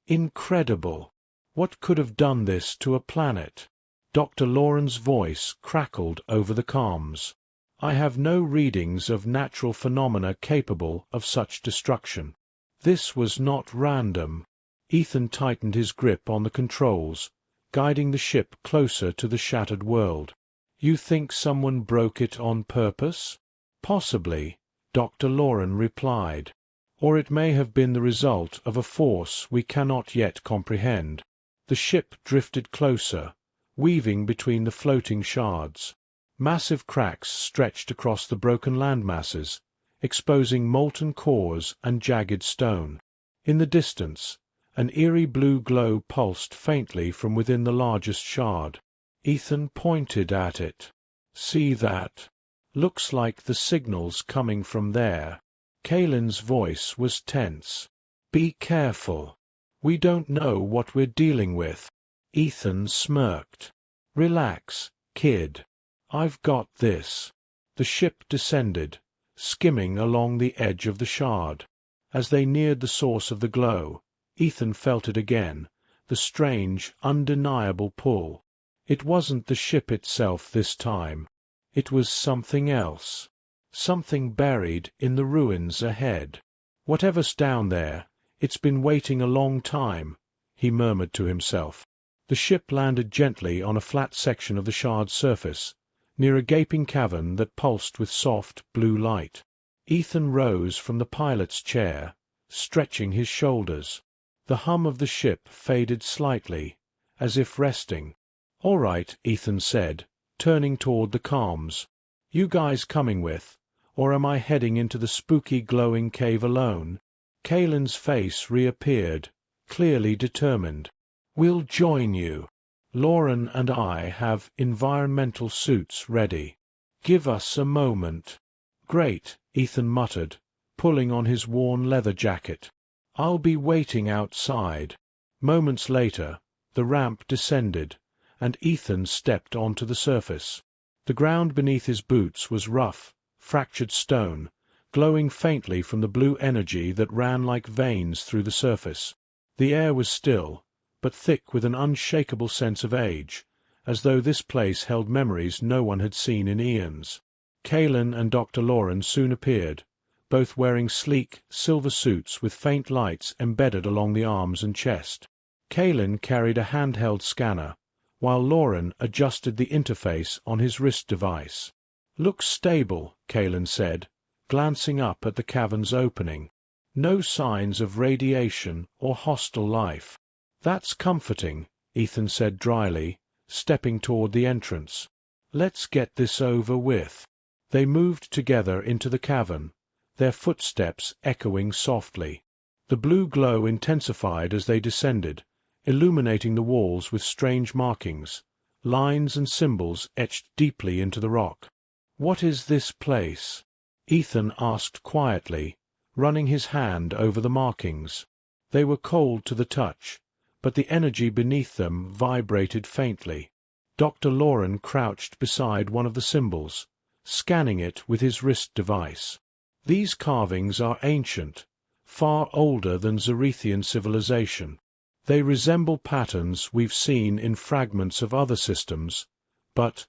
incredible. What could have done this to a planet?" Dr. Lauren's voice crackled over the comms. "I have no readings of natural phenomena capable of such destruction. This was not random." Ethan tightened his grip on the controls, guiding the ship closer to the shattered world. "You think someone broke it on purpose?" "Possibly," Dr. Lauren replied. "Or it may have been the result of a force we cannot yet comprehend." The ship drifted closer, weaving between the floating shards. Massive cracks stretched across the broken landmasses, exposing molten cores and jagged stone. In the distance, an eerie blue glow pulsed faintly from within the largest shard. Ethan pointed at it. "See that? Looks like the signal's coming from there." Kalen's voice was tense. "Be careful. We don't know what we're dealing with." Ethan smirked. "Relax, kid. I've got this." The ship descended, skimming along the edge of the shard. As they neared the source of the glow, Ethan felt it again, the strange, undeniable pull. It wasn't the ship itself this time. It was something else. Something buried in the ruins ahead. "Whatever's down there, it's been waiting a long time," he murmured to himself. The ship landed gently on a flat section of the shard's surface, near a gaping cavern that pulsed with soft, blue light. Ethan rose from the pilot's chair, stretching his shoulders. The hum of the ship faded slightly, as if resting. "All right," Ethan said, turning toward the comms. "You guys coming with, or am I heading into the spooky glowing cave alone?" Kalen's face reappeared, clearly determined. "We'll join you. Lauren and I have environmental suits ready. Give us a moment." "Great," Ethan muttered, pulling on his worn leather jacket. "I'll be waiting outside." Moments later, the ramp descended, and Ethan stepped onto the surface. The ground beneath his boots was rough, fractured stone, glowing faintly from the blue energy that ran like veins through the surface. The air was still, but thick with an unshakable sense of age, as though this place held memories no one had seen in eons. Kalen and Dr. Lauren soon appeared, both wearing sleek, silver suits with faint lights embedded along the arms and chest. Kalen carried a handheld scanner, while Lauren adjusted the interface on his wrist device. "Looks stable," Kalen said, glancing up at the cavern's opening. "No signs of radiation or hostile life." "That's comforting," Ethan said dryly, stepping toward the entrance. "Let's get this over with." They moved together into the cavern, their footsteps echoing softly. The blue glow intensified as they descended, illuminating the walls with strange markings, lines and symbols etched deeply into the rock. "What is this place?" Ethan asked quietly, running his hand over the markings. They were cold to the touch, but the energy beneath them vibrated faintly. Dr. Lauren crouched beside one of the symbols, scanning it with his wrist device. "These carvings are ancient, far older than Zerethian civilization. They resemble patterns we've seen in fragments of other systems, but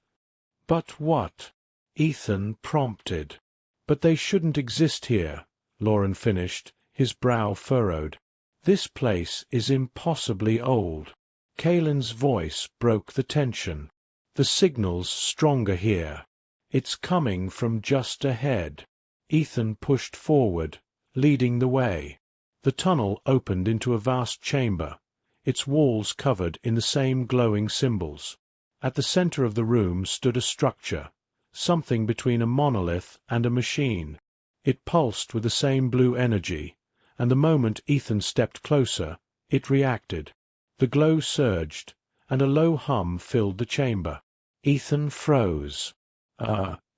what?" Ethan prompted. "But they shouldn't exist here," Lauren finished, his brow furrowed. "This place is impossibly old." Kalen's voice broke the tension. "The signal's stronger here. It's coming from just ahead." Ethan pushed forward, leading the way. The tunnel opened into a vast chamber, its walls covered in the same glowing symbols. At the center of the room stood a structure, something between a monolith and a machine. It pulsed with the same blue energy, and the moment Ethan stepped closer, it reacted. The glow surged, and a low hum filled the chamber. Ethan froze.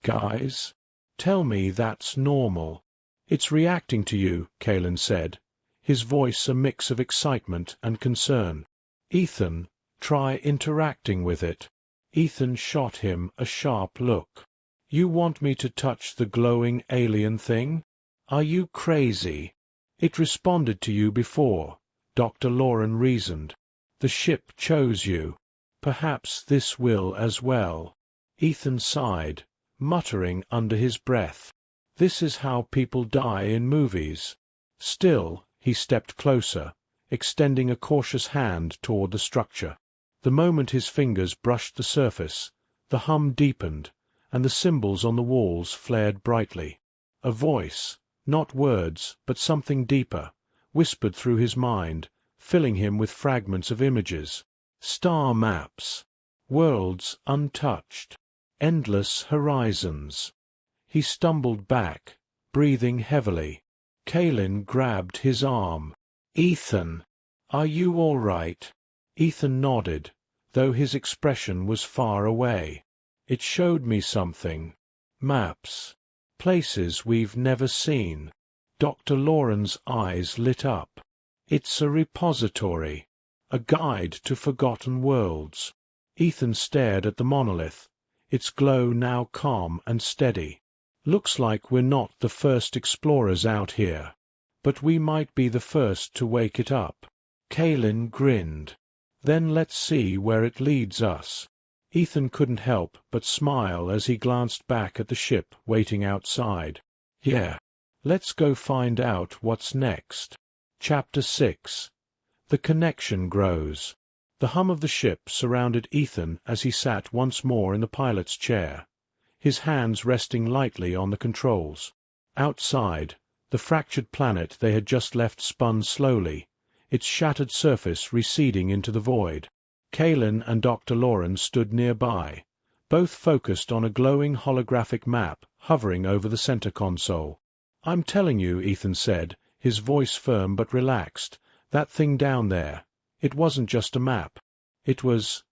Guys? Tell me that's normal." "It's reacting to you," Kalen said, his voice a mix of excitement and concern. "Ethan, try interacting with it." Ethan shot him a sharp look. "You want me to touch the glowing alien thing? Are you crazy? It responded to you before," Dr. Lauren reasoned. "The ship chose you. Perhaps this will as well." Ethan sighed, muttering under his breath. "This is how people die in movies." Still, he stepped closer, extending a cautious hand toward the structure. The moment his fingers brushed the surface, the hum deepened, and the symbols on the walls flared brightly. A voice, not words, but something deeper, whispered through his mind, filling him with fragments of images. Star maps. Worlds untouched. Endless horizons. He stumbled back, breathing heavily. Kalen grabbed his arm. "Ethan, are you all right?" Ethan nodded, though his expression was far away. "It showed me something. Maps. Places we've never seen." Dr. Lauren's eyes lit up. "It's a repository. A guide to forgotten worlds." Ethan stared at the monolith, its glow now calm and steady. "Looks like we're not the first explorers out here. But we might be the first to wake it up." Kaelin grinned. "Then let's see where it leads us." Ethan couldn't help but smile as he glanced back at the ship waiting outside. "Yeah. Let's go find out what's next." Chapter 6. The connection grows. The hum of the ship surrounded Ethan as he sat once more in the pilot's chair, his hands resting lightly on the controls. Outside, the fractured planet they had just left spun slowly, its shattered surface receding into the void. Kaelin and Dr. Loren stood nearby, both focused on a glowing holographic map hovering over the center console. "I'm telling you," Ethan said, his voice firm but relaxed, "that thing down there, it wasn't just a map. It was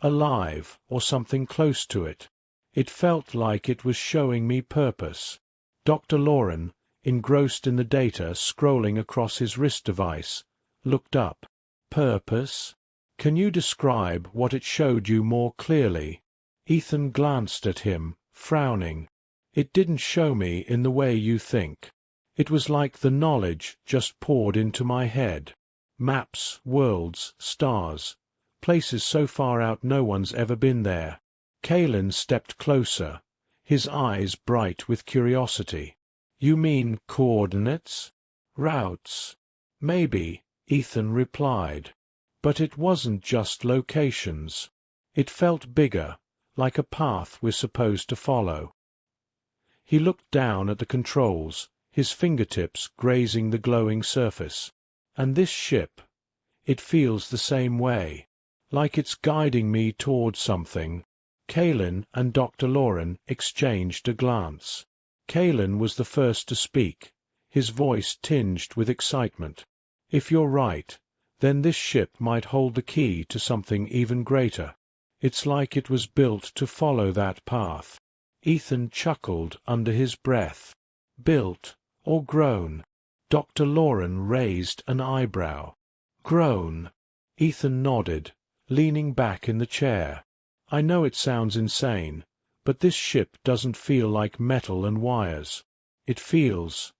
alive, or something close to it. It felt like it was showing me purpose." Dr. Loren, engrossed in the data scrolling across his wrist device, looked up. "Purpose? Can you describe what it showed you more clearly?" Ethan glanced at him, frowning. "It didn't show me in the way you think. It was like the knowledge just poured into my head. Maps, worlds, stars, places so far out no one's ever been there." Kaelin stepped closer, his eyes bright with curiosity. "You mean coordinates? Routes?" "Maybe," Ethan replied. "But it wasn't just locations. It felt bigger, like a path we're supposed to follow." He looked down at the controls, his fingertips grazing the glowing surface. "And this ship, it feels the same way, like it's guiding me toward something." Kaelin and Dr. Loren exchanged a glance. Kaelin was the first to speak, his voice tinged with excitement. "If you're right, then this ship might hold the key to something even greater. It's like it was built to follow that path." Ethan chuckled under his breath. "Built, or grown?" Dr. Loren raised an eyebrow. "Grown." Ethan nodded, leaning back in the chair. "I know it sounds insane, but this ship doesn't feel like metal and wires. It feels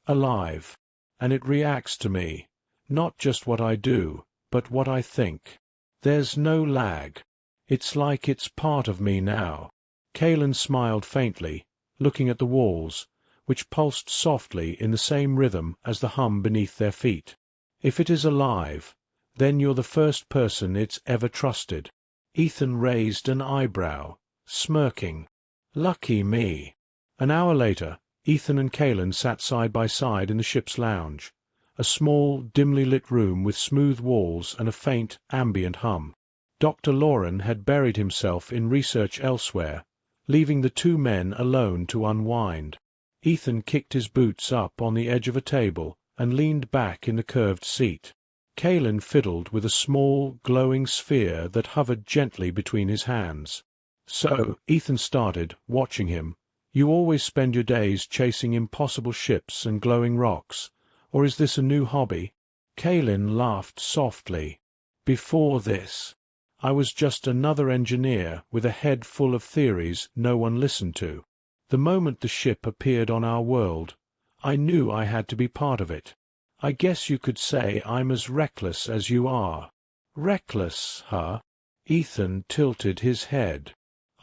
alive, and it reacts to me, not just what I do, but what I think. There's no lag. It's like it's part of me now." Kaelin smiled faintly, looking at the walls, which pulsed softly in the same rhythm as the hum beneath their feet. "If it is alive, then you're the first person it's ever trusted." Ethan raised an eyebrow, smirking. "Lucky me." An hour later, Ethan and Kaelin sat side by side in the ship's lounge, a small, dimly lit room with smooth walls and a faint, ambient hum. Dr. Loren had buried himself in research elsewhere, leaving the two men alone to unwind. Ethan kicked his boots up on the edge of a table and leaned back in the curved seat. Kaelin fiddled with a small, glowing sphere that hovered gently between his hands. "So," Ethan started, watching him, "you always spend your days chasing impossible ships and glowing rocks, or is this a new hobby?" Kaelin laughed softly. "Before this, I was just another engineer with a head full of theories no one listened to. The moment the ship appeared on our world, I knew I had to be part of it. I guess you could say I'm as reckless as you are." "Reckless, huh?" Ethan tilted his head.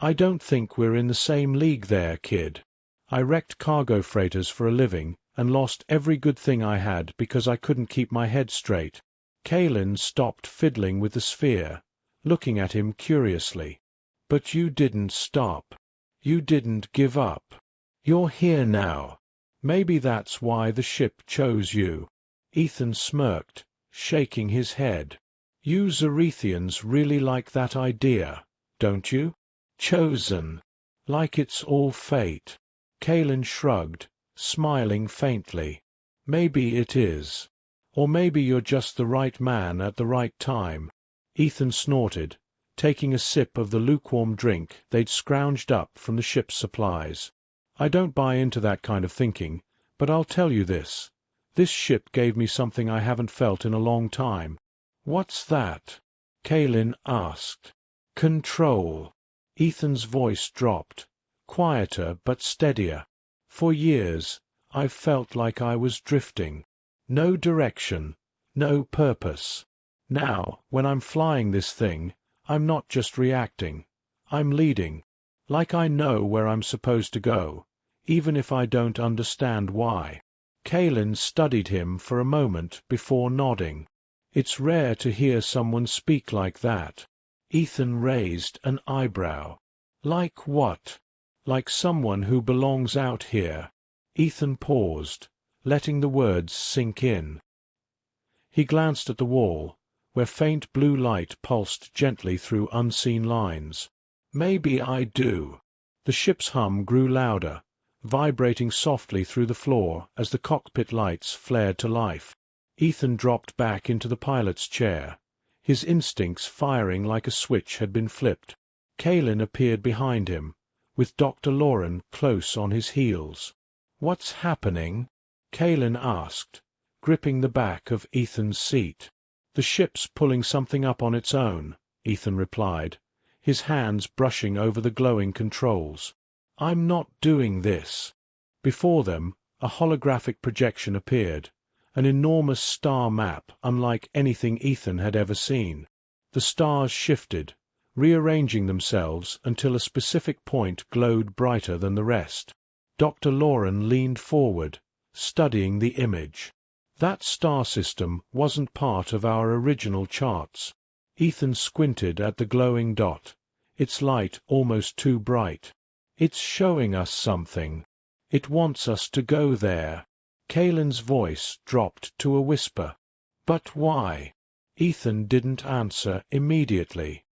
"I don't think we're in the same league there, kid. I wrecked cargo freighters for a living and lost every good thing I had because I couldn't keep my head straight." Kaelin stopped fiddling with the sphere, looking at him curiously. "But you didn't stop. You didn't give up. You're here now. Maybe that's why the ship chose you." Ethan smirked, shaking his head. "You Zorethians really like that idea, don't you? Chosen. Like it's all fate." Kaelin shrugged, smiling faintly. "Maybe it is. Or maybe you're just the right man at the right time." Ethan snorted, taking a sip of the lukewarm drink they'd scrounged up from the ship's supplies. "I don't buy into that kind of thinking, but I'll tell you this. This ship gave me something I haven't felt in a long time." "What's that?" Kaelin asked. "Control." Ethan's voice dropped, quieter but steadier. For years, I've felt like I was drifting. No direction, no purpose. Now, when I'm flying this thing, I'm not just reacting. I'm leading. Like I know where I'm supposed to go, even if I don't understand why. Kaelin studied him for a moment before nodding. It's rare to hear someone speak like that. Ethan raised an eyebrow. Like what? Like someone who belongs out here. Ethan paused, letting the words sink in. He glanced at the wall, where faint blue light pulsed gently through unseen lines. Maybe I do. The ship's hum grew louder, vibrating softly through the floor as the cockpit lights flared to life. Ethan dropped back into the pilot's chair, his instincts firing like a switch had been flipped. Kaelin appeared behind him, with Dr. Loren close on his heels. "What's happening?" Kaelin asked, gripping the back of Ethan's seat. "The ship's pulling something up on its own," Ethan replied, his hands brushing over the glowing controls. "I'm not doing this." Before them, a holographic projection appeared, an enormous star map unlike anything Ethan had ever seen. The stars shifted, rearranging themselves until a specific point glowed brighter than the rest. Dr. Loren leaned forward, studying the image. "That star system wasn't part of our original charts." Ethan squinted at the glowing dot, its light almost too bright. "It's showing us something. It wants us to go there." Kaelin's voice dropped to a whisper. "But why?" Ethan didn't answer immediately.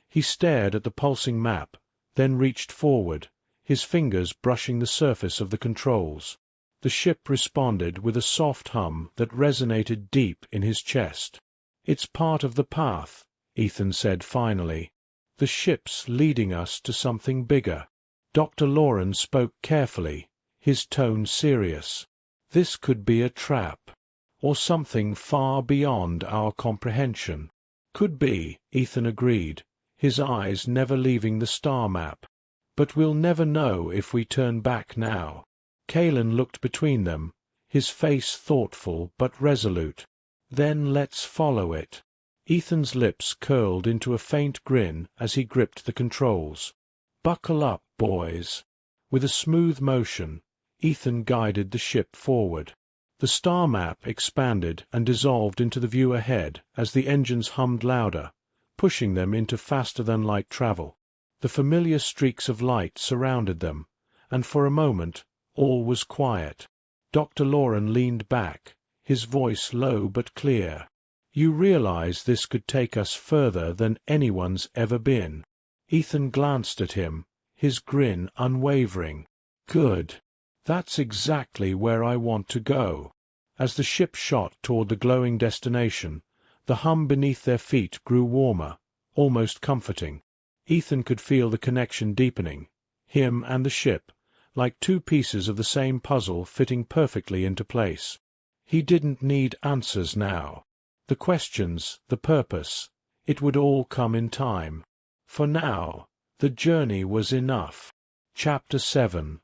He stared at the pulsing map, then reached forward, his fingers brushing the surface of the controls. The ship responded with a soft hum that resonated deep in his chest. "It's part of the path," Ethan said finally. "The ship's leading us to something bigger." Dr. Loren spoke carefully, his tone serious. "This could be a trap, or something far beyond our comprehension." "Could be," Ethan agreed, his eyes never leaving the star map. "But we'll never know if we turn back now." Kaelin looked between them, his face thoughtful but resolute. "Then let's follow it." Ethan's lips curled into a faint grin as he gripped the controls. "Buckle up, boys." With a smooth motion, Ethan guided the ship forward. The star map expanded and dissolved into the view ahead as the engines hummed louder, pushing them into faster-than-light travel. The familiar streaks of light surrounded them, and for a moment all was quiet. Dr. Loren leaned back, his voice low but clear. "You realize this could take us further than anyone's ever been." Ethan glanced at him, his grin unwavering. "Good. That's exactly where I want to go." As the ship shot toward the glowing destination, the hum beneath their feet grew warmer, almost comforting. Ethan could feel the connection deepening, him and the ship, like two pieces of the same puzzle fitting perfectly into place. He didn't need answers now. The questions, the purpose, it would all come in time. For now, the journey was enough. Chapter 7.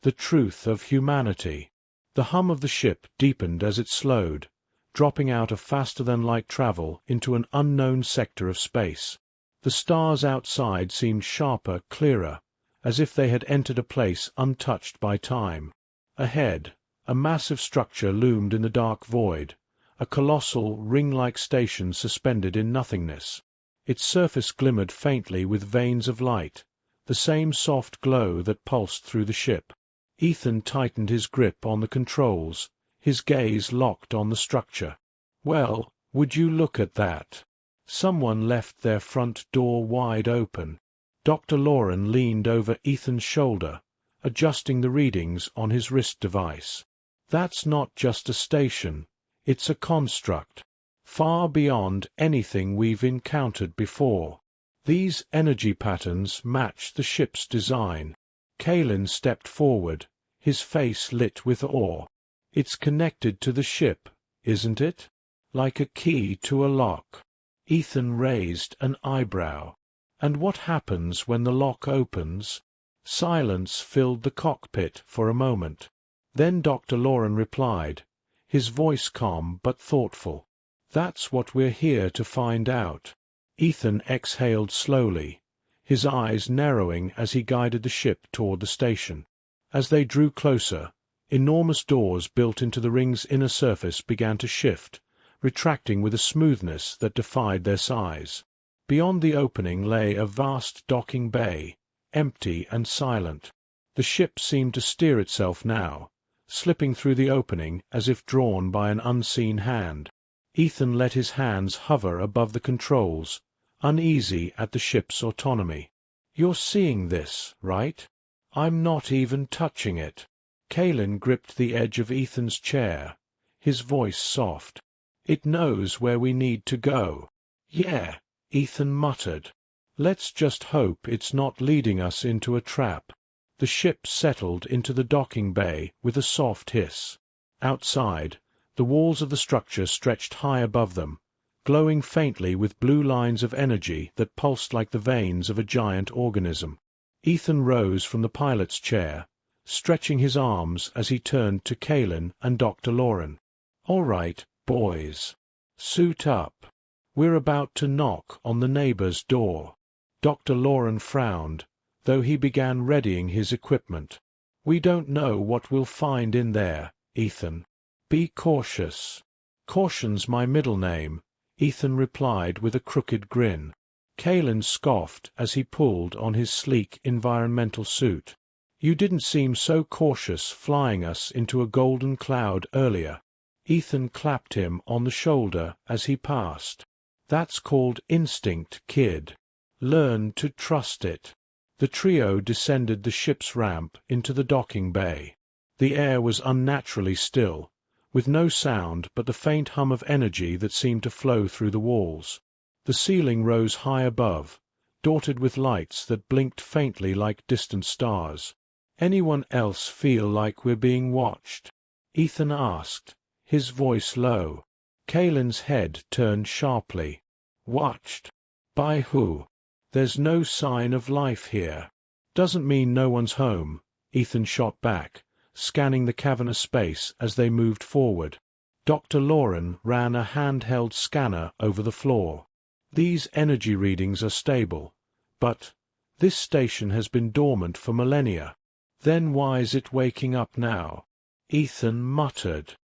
The Truth of Humanity. The hum of the ship deepened as it slowed, dropping out of faster-than-light travel into an unknown sector of space. The stars outside seemed sharper, clearer, as if they had entered a place untouched by time. Ahead, a massive structure loomed in the dark void, a colossal, ring-like station suspended in nothingness. Its surface glimmered faintly with veins of light, the same soft glow that pulsed through the ship. Ethan tightened his grip on the controls, his gaze locked on the structure. "Well, would you look at that?" Someone left their front door wide open. Dr. Loren leaned over Ethan's shoulder, adjusting the readings on his wrist device. "That's not just a station, it's a construct, far beyond anything we've encountered before. These energy patterns match the ship's design." Kaelin stepped forward, his face lit with awe. "It's connected to the ship, isn't it? Like a key to a lock." Ethan raised an eyebrow. And what happens when the lock opens? Silence filled the cockpit for a moment. Then Dr. Loren replied, his voice calm but thoughtful. That's what we're here to find out. Ethan exhaled slowly, his eyes narrowing as he guided the ship toward the station. As they drew closer, enormous doors built into the ring's inner surface began to shift, retracting with a smoothness that defied their size. Beyond the opening lay a vast docking bay, empty and silent. The ship seemed to steer itself now, slipping through the opening as if drawn by an unseen hand. Ethan let his hands hover above the controls, uneasy at the ship's autonomy. "You're seeing this, right? I'm not even touching it." Kalen gripped the edge of Ethan's chair, his voice soft. "It knows where we need to go." "Yeah," Ethan muttered. "Let's just hope it's not leading us into a trap." The ship settled into the docking bay with a soft hiss. Outside, the walls of the structure stretched high above them, glowing faintly with blue lines of energy that pulsed like the veins of a giant organism. Ethan rose from the pilot's chair, stretching his arms as he turned to Kalen and Dr. Loren. "All right, boys. Suit up. We're about to knock on the neighbor's door." Dr. Loren frowned, though he began readying his equipment. "We don't know what we'll find in there, Ethan. Be cautious." "Caution's my middle name," Ethan replied with a crooked grin. Kalen scoffed as he pulled on his sleek environmental suit. "You didn't seem so cautious flying us into a golden cloud earlier." Ethan clapped him on the shoulder as he passed. "That's called instinct, kid. Learn to trust it." The trio descended the ship's ramp into the docking bay. The air was unnaturally still, with no sound but the faint hum of energy that seemed to flow through the walls. The ceiling rose high above, dotted with lights that blinked faintly like distant stars. "Anyone else feel like we're being watched?" Ethan asked, his voice low. Kalen's head turned sharply. "Watched? By who? There's no sign of life here." "Doesn't mean no one's home," Ethan shot back, scanning the cavernous space as they moved forward. Dr. Loren ran a handheld scanner over the floor. "These energy readings are stable, but this station has been dormant for millennia. Then why's it waking up now?" Ethan muttered.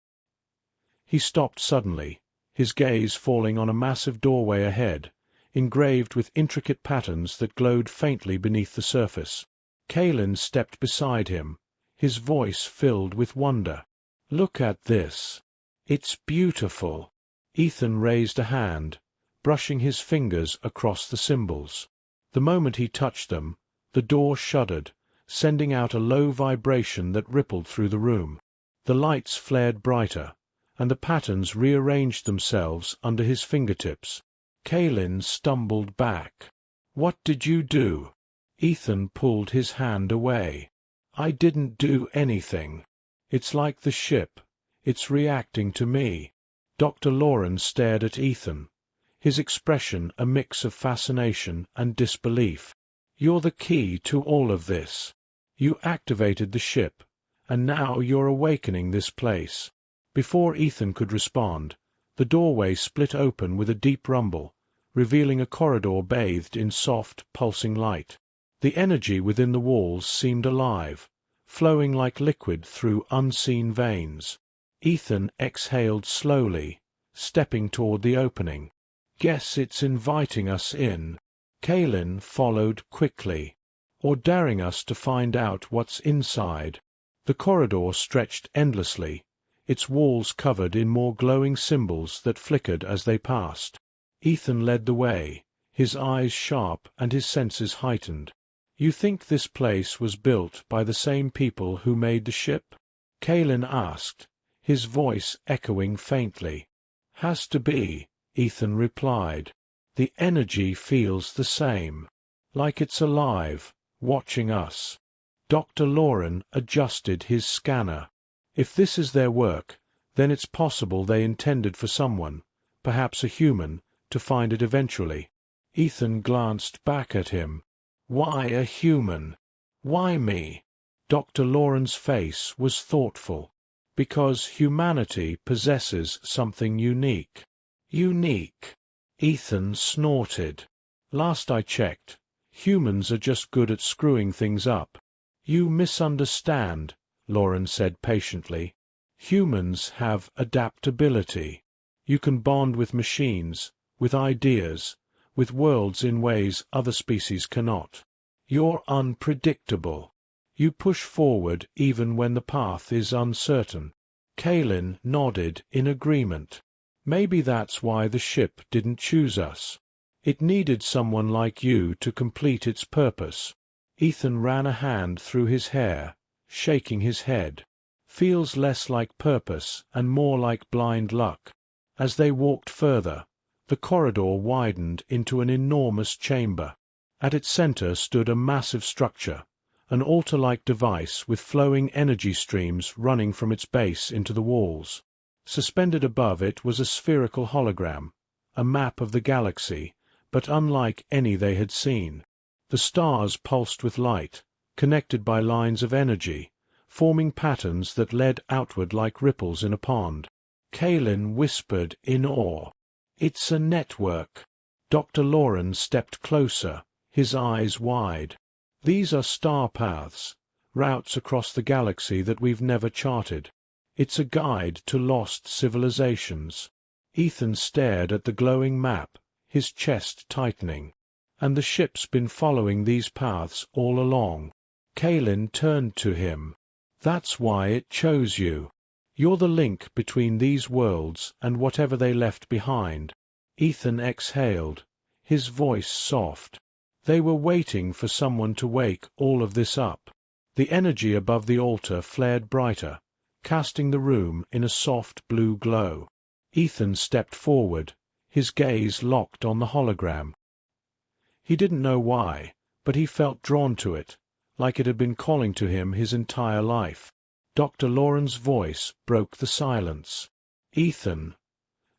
He stopped suddenly, his gaze falling on a massive doorway ahead, engraved with intricate patterns that glowed faintly beneath the surface. Kalen stepped beside him, his voice filled with wonder. "Look at this. It's beautiful." Ethan raised a hand, brushing his fingers across the symbols. The moment he touched them, the door shuddered, sending out a low vibration that rippled through the room. The lights flared brighter, and the patterns rearranged themselves under his fingertips. Kalen stumbled back. "What did you do?" Ethan pulled his hand away. "I didn't do anything. It's like the ship. It's reacting to me." Dr. Loren stared at Ethan, his expression a mix of fascination and disbelief. "You're the key to all of this. You activated the ship, and now you're awakening this place." Before Ethan could respond, the doorway split open with a deep rumble, revealing a corridor bathed in soft, pulsing light. The energy within the walls seemed alive, flowing like liquid through unseen veins. Ethan exhaled slowly, stepping toward the opening. "Guess it's inviting us in." Kalen followed quickly. "Or daring us to find out what's inside." The corridor stretched endlessly, its walls covered in more glowing symbols that flickered as they passed. Ethan led the way, his eyes sharp and his senses heightened. "You think this place was built by the same people who made the ship?" Kalen asked, his voice echoing faintly. "Has to be," Ethan replied. "The energy feels the same. Like it's alive, watching us." Dr. Loren adjusted his scanner. "If this is their work, then it's possible they intended for someone, perhaps a human, to find it eventually." Ethan glanced back at him. Why a human? Why me? Dr. Lauren's face was thoughtful. Because humanity possesses something unique. Unique? Ethan snorted. Last I checked, humans are just good at screwing things up. You misunderstand, Lauren said patiently. Humans have adaptability. You can bond with machines, with ideas, with worlds in ways other species cannot. You're unpredictable. You push forward even when the path is uncertain. Kaelin nodded in agreement. Maybe that's why the ship didn't choose us. It needed someone like you to complete its purpose. Ethan ran a hand through his hair, shaking his head. Feels less like purpose and more like blind luck. As they walked further, the corridor widened into an enormous chamber. At its center stood a massive structure, an altar-like device with flowing energy streams running from its base into the walls. Suspended above it was a spherical hologram, a map of the galaxy, but unlike any they had seen. The stars pulsed with light, connected by lines of energy, forming patterns that led outward like ripples in a pond. Kaelin whispered in awe. It's a network. Dr. Lauren stepped closer, his eyes wide. These are star paths, routes across the galaxy that we've never charted. It's a guide to lost civilizations. Ethan stared at the glowing map, his chest tightening. And the ship's been following these paths all along. Kaelin turned to him. That's why it chose you. You're the link between these worlds and whatever they left behind. Ethan exhaled, his voice soft. They were waiting for someone to wake all of this up. The energy above the altar flared brighter, casting the room in a soft blue glow. Ethan stepped forward, his gaze locked on the hologram. He didn't know why, but he felt drawn to it, like it had been calling to him his entire life. Dr. Lauren's voice broke the silence. Ethan,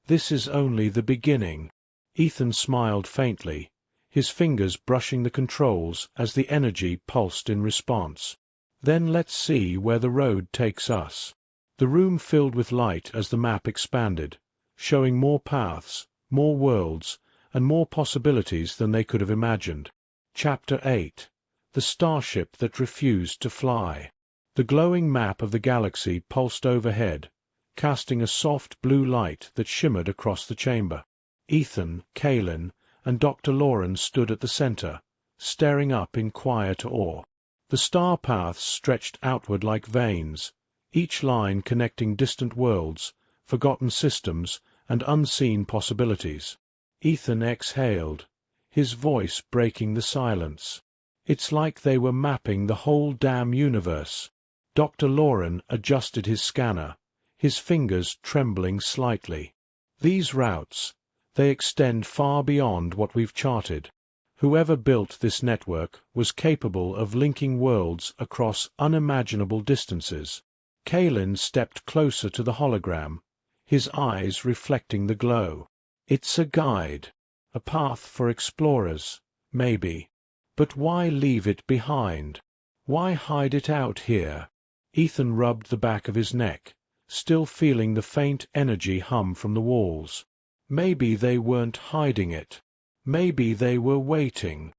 this is only the beginning. Ethan smiled faintly, his fingers brushing the controls as the energy pulsed in response. Then let's see where the road takes us. The room filled with light as the map expanded, showing more paths, more worlds, and more possibilities than they could have imagined. Chapter 8. The Starship That Refused to Fly. The glowing map of the galaxy pulsed overhead, casting a soft blue light that shimmered across the chamber. Ethan, Kaelin, and Dr. Lauren stood at the center, staring up in quiet awe. The star paths stretched outward like veins, each line connecting distant worlds, forgotten systems, and unseen possibilities. Ethan exhaled, his voice breaking the silence. It's like they were mapping the whole damn universe. Dr. Lauren adjusted his scanner, his fingers trembling slightly. These routes, they extend far beyond what we've charted. Whoever built this network was capable of linking worlds across unimaginable distances. Kaelin stepped closer to the hologram, his eyes reflecting the glow. It's a guide, a path for explorers, maybe. But why leave it behind? Why hide it out here? Ethan rubbed the back of his neck, still feeling the faint energy hum from the walls. Maybe they weren't hiding it. Maybe they were waiting.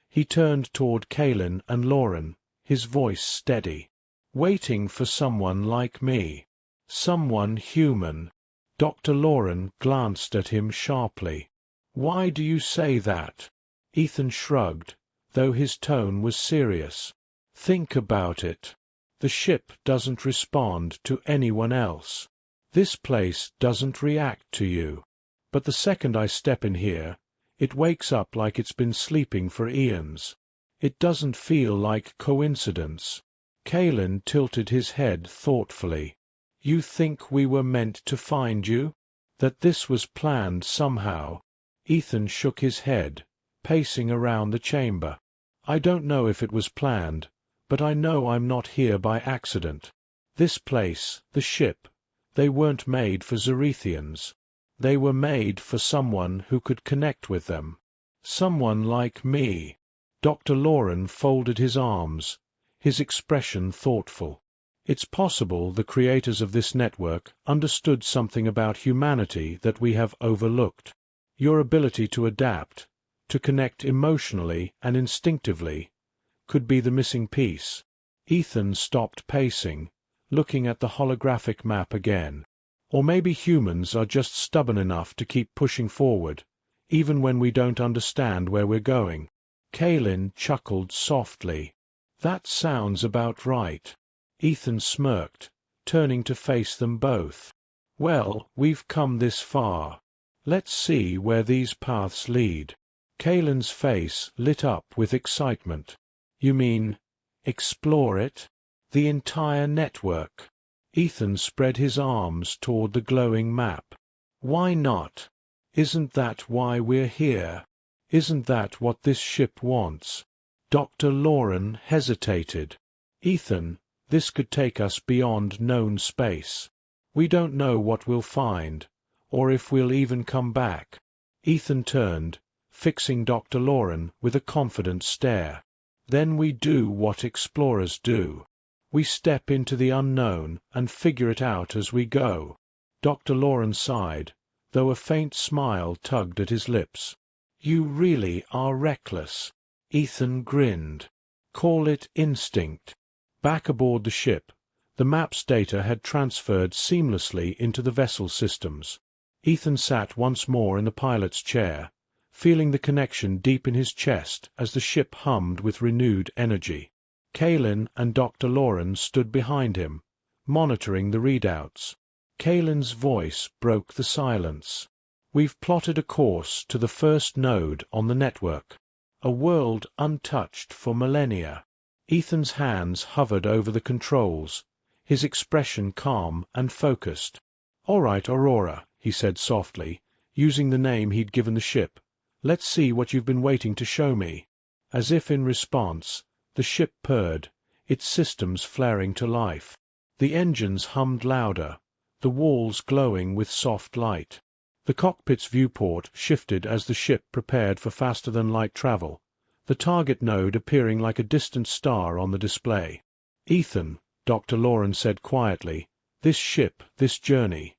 He turned toward Kaelin and Lauren, his voice steady. Waiting for someone like me. Someone human. Dr. Lauren glanced at him sharply. Why do you say that? Ethan shrugged, though his tone was serious. Think about it. The ship doesn't respond to anyone else. This place doesn't react to you. But the second I step in here, it wakes up like it's been sleeping for eons. It doesn't feel like coincidence. Kaelin tilted his head thoughtfully. You think we were meant to find you? That this was planned somehow? Ethan shook his head, pacing around the chamber. I don't know if it was planned, but I know I'm not here by accident. This place, the ship, they weren't made for Zerethians. They were made for someone who could connect with them. Someone like me. Dr. Loren folded his arms, his expression thoughtful. It's possible the creators of this network understood something about humanity that we have overlooked. Your ability to adapt, to connect emotionally and instinctively, could be the missing piece. Ethan stopped pacing, looking at the holographic map again. Or maybe humans are just stubborn enough to keep pushing forward, even when we don't understand where we're going. Kaelin chuckled softly. That sounds about right. Ethan smirked, turning to face them both. Well, we've come this far. Let's see where these paths lead. Kaelin's face lit up with excitement. You mean, explore it? The entire network? Ethan spread his arms toward the glowing map. Why not? Isn't that why we're here? Isn't that what this ship wants? Dr. Loren hesitated. Ethan, this could take us beyond known space. We don't know what we'll find, or if we'll even come back. Ethan turned, fixing Dr. Loren with a confident stare. Then we do what explorers do. We step into the unknown and figure it out as we go. Dr. Loren sighed, though a faint smile tugged at his lips. You really are reckless. Ethan grinned. Call it instinct. Back aboard the ship, the map's data had transferred seamlessly into the vessel systems. Ethan sat once more in the pilot's chair, feeling the connection deep in his chest as the ship hummed with renewed energy. Kaelin and Dr. Loren stood behind him, monitoring the readouts. Kaelin's voice broke the silence. We've plotted a course to the first node on the network, a world untouched for millennia. Ethan's hands hovered over the controls, his expression calm and focused. All right, Aurora, he said softly, using the name he'd given the ship. Let's see what you've been waiting to show me. As if in response, the ship purred, its systems flaring to life. The engines hummed louder, the walls glowing with soft light. The cockpit's viewport shifted as the ship prepared for faster-than-light travel, the target node appearing like a distant star on the display. Ethan, Dr. Loren said quietly, this ship, this journey,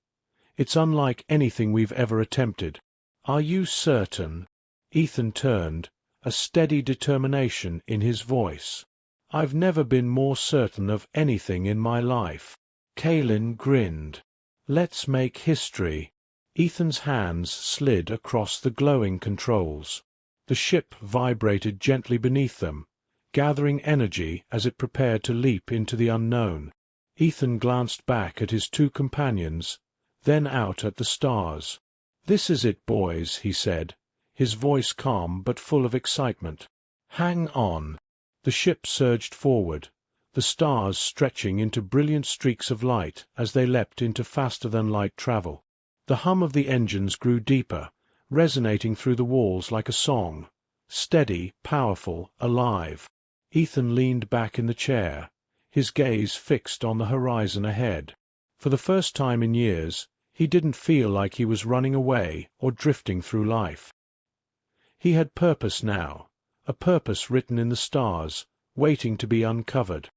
it's unlike anything we've ever attempted. Are you certain? Ethan turned, a steady determination in his voice. I've never been more certain of anything in my life. Kaelin grinned. Let's make history. Ethan's hands slid across the glowing controls. The ship vibrated gently beneath them, gathering energy as it prepared to leap into the unknown. Ethan glanced back at his two companions, then out at the stars. This is it, boys, he said, his voice calm but full of excitement. Hang on. The ship surged forward, the stars stretching into brilliant streaks of light as they leapt into faster-than-light travel. The hum of the engines grew deeper, resonating through the walls like a song, steady, powerful, alive. Ethan leaned back in the chair, his gaze fixed on the horizon ahead. For the first time in years, he didn't feel like he was running away or drifting through life. He had purpose now, a purpose written in the stars, waiting to be uncovered.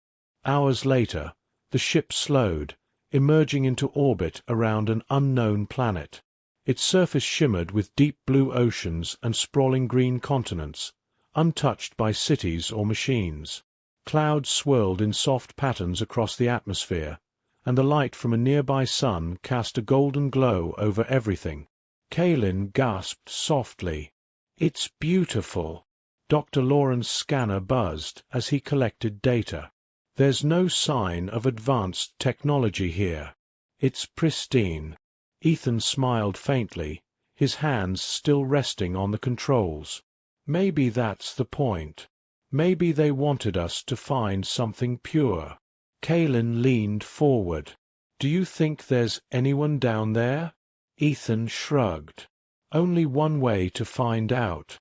Hours later, the ship slowed, emerging into orbit around an unknown planet. Its surface shimmered with deep blue oceans and sprawling green continents, untouched by cities or machines. Clouds swirled in soft patterns across the atmosphere, and the light from a nearby sun cast a golden glow over everything. Kaelin gasped softly. It's beautiful. Dr. Loren's scanner buzzed as he collected data. There's no sign of advanced technology here. It's pristine. Ethan smiled faintly, his hands still resting on the controls. Maybe that's the point. Maybe they wanted us to find something pure. Kaelin leaned forward. Do you think there's anyone down there? Ethan shrugged. Only one way to find out.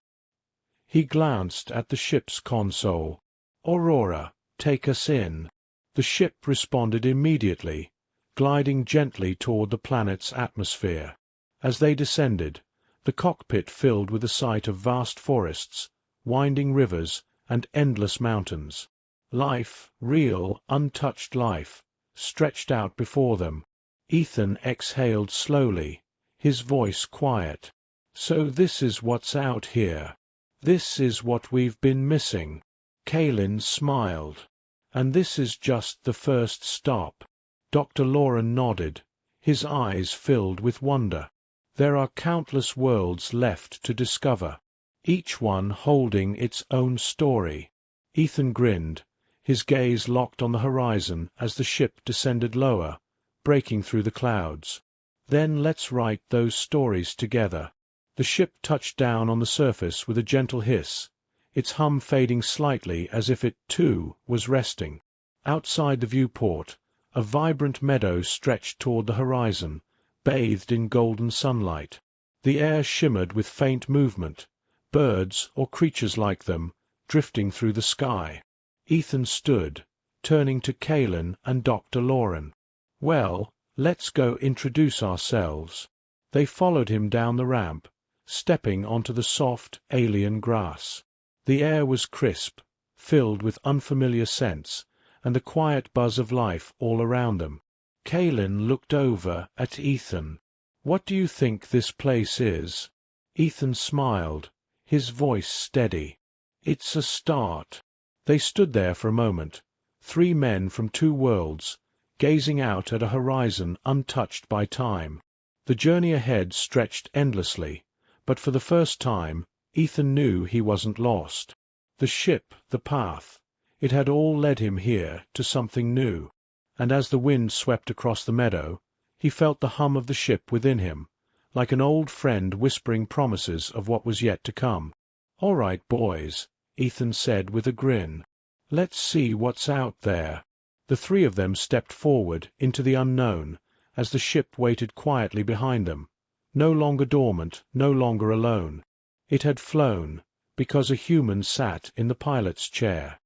He glanced at the ship's console. Aurora, take us in. The ship responded immediately, gliding gently toward the planet's atmosphere. As they descended, the cockpit filled with the sight of vast forests, winding rivers, and endless mountains. Life, real, untouched life, stretched out before them. Ethan exhaled slowly, his voice quiet. So this is what's out here. This is what we've been missing. Kaelin smiled. And this is just the first stop. Dr. Loren nodded, his eyes filled with wonder. There are countless worlds left to discover, each one holding its own story. Ethan grinned, his gaze locked on the horizon as the ship descended lower, breaking through the clouds. Then let's write those stories together. The ship touched down on the surface with a gentle hiss, its hum fading slightly as if it, too, was resting. Outside the viewport, a vibrant meadow stretched toward the horizon, bathed in golden sunlight. The air shimmered with faint movement, birds, or creatures like them, drifting through the sky. Ethan stood, turning to Kaelin and Dr. Loren. Well, let's go introduce ourselves. They followed him down the ramp, stepping onto the soft, alien grass. The air was crisp, filled with unfamiliar scents, and the quiet buzz of life all around them. Kaelin looked over at Ethan. What do you think this place is? Ethan smiled, his voice steady. It's a start. They stood there for a moment, 3 men from 2 worlds, gazing out at a horizon untouched by time. The journey ahead stretched endlessly, but for the first time, Ethan knew he wasn't lost. The ship, the path, it had all led him here to something new. And as the wind swept across the meadow, he felt the hum of the ship within him, like an old friend whispering promises of what was yet to come. "All right, boys," Ethan said with a grin. "Let's see what's out there." The 3 of them stepped forward into the unknown as the ship waited quietly behind them, no longer dormant, no longer alone. It had flown, because a human sat in the pilot's chair.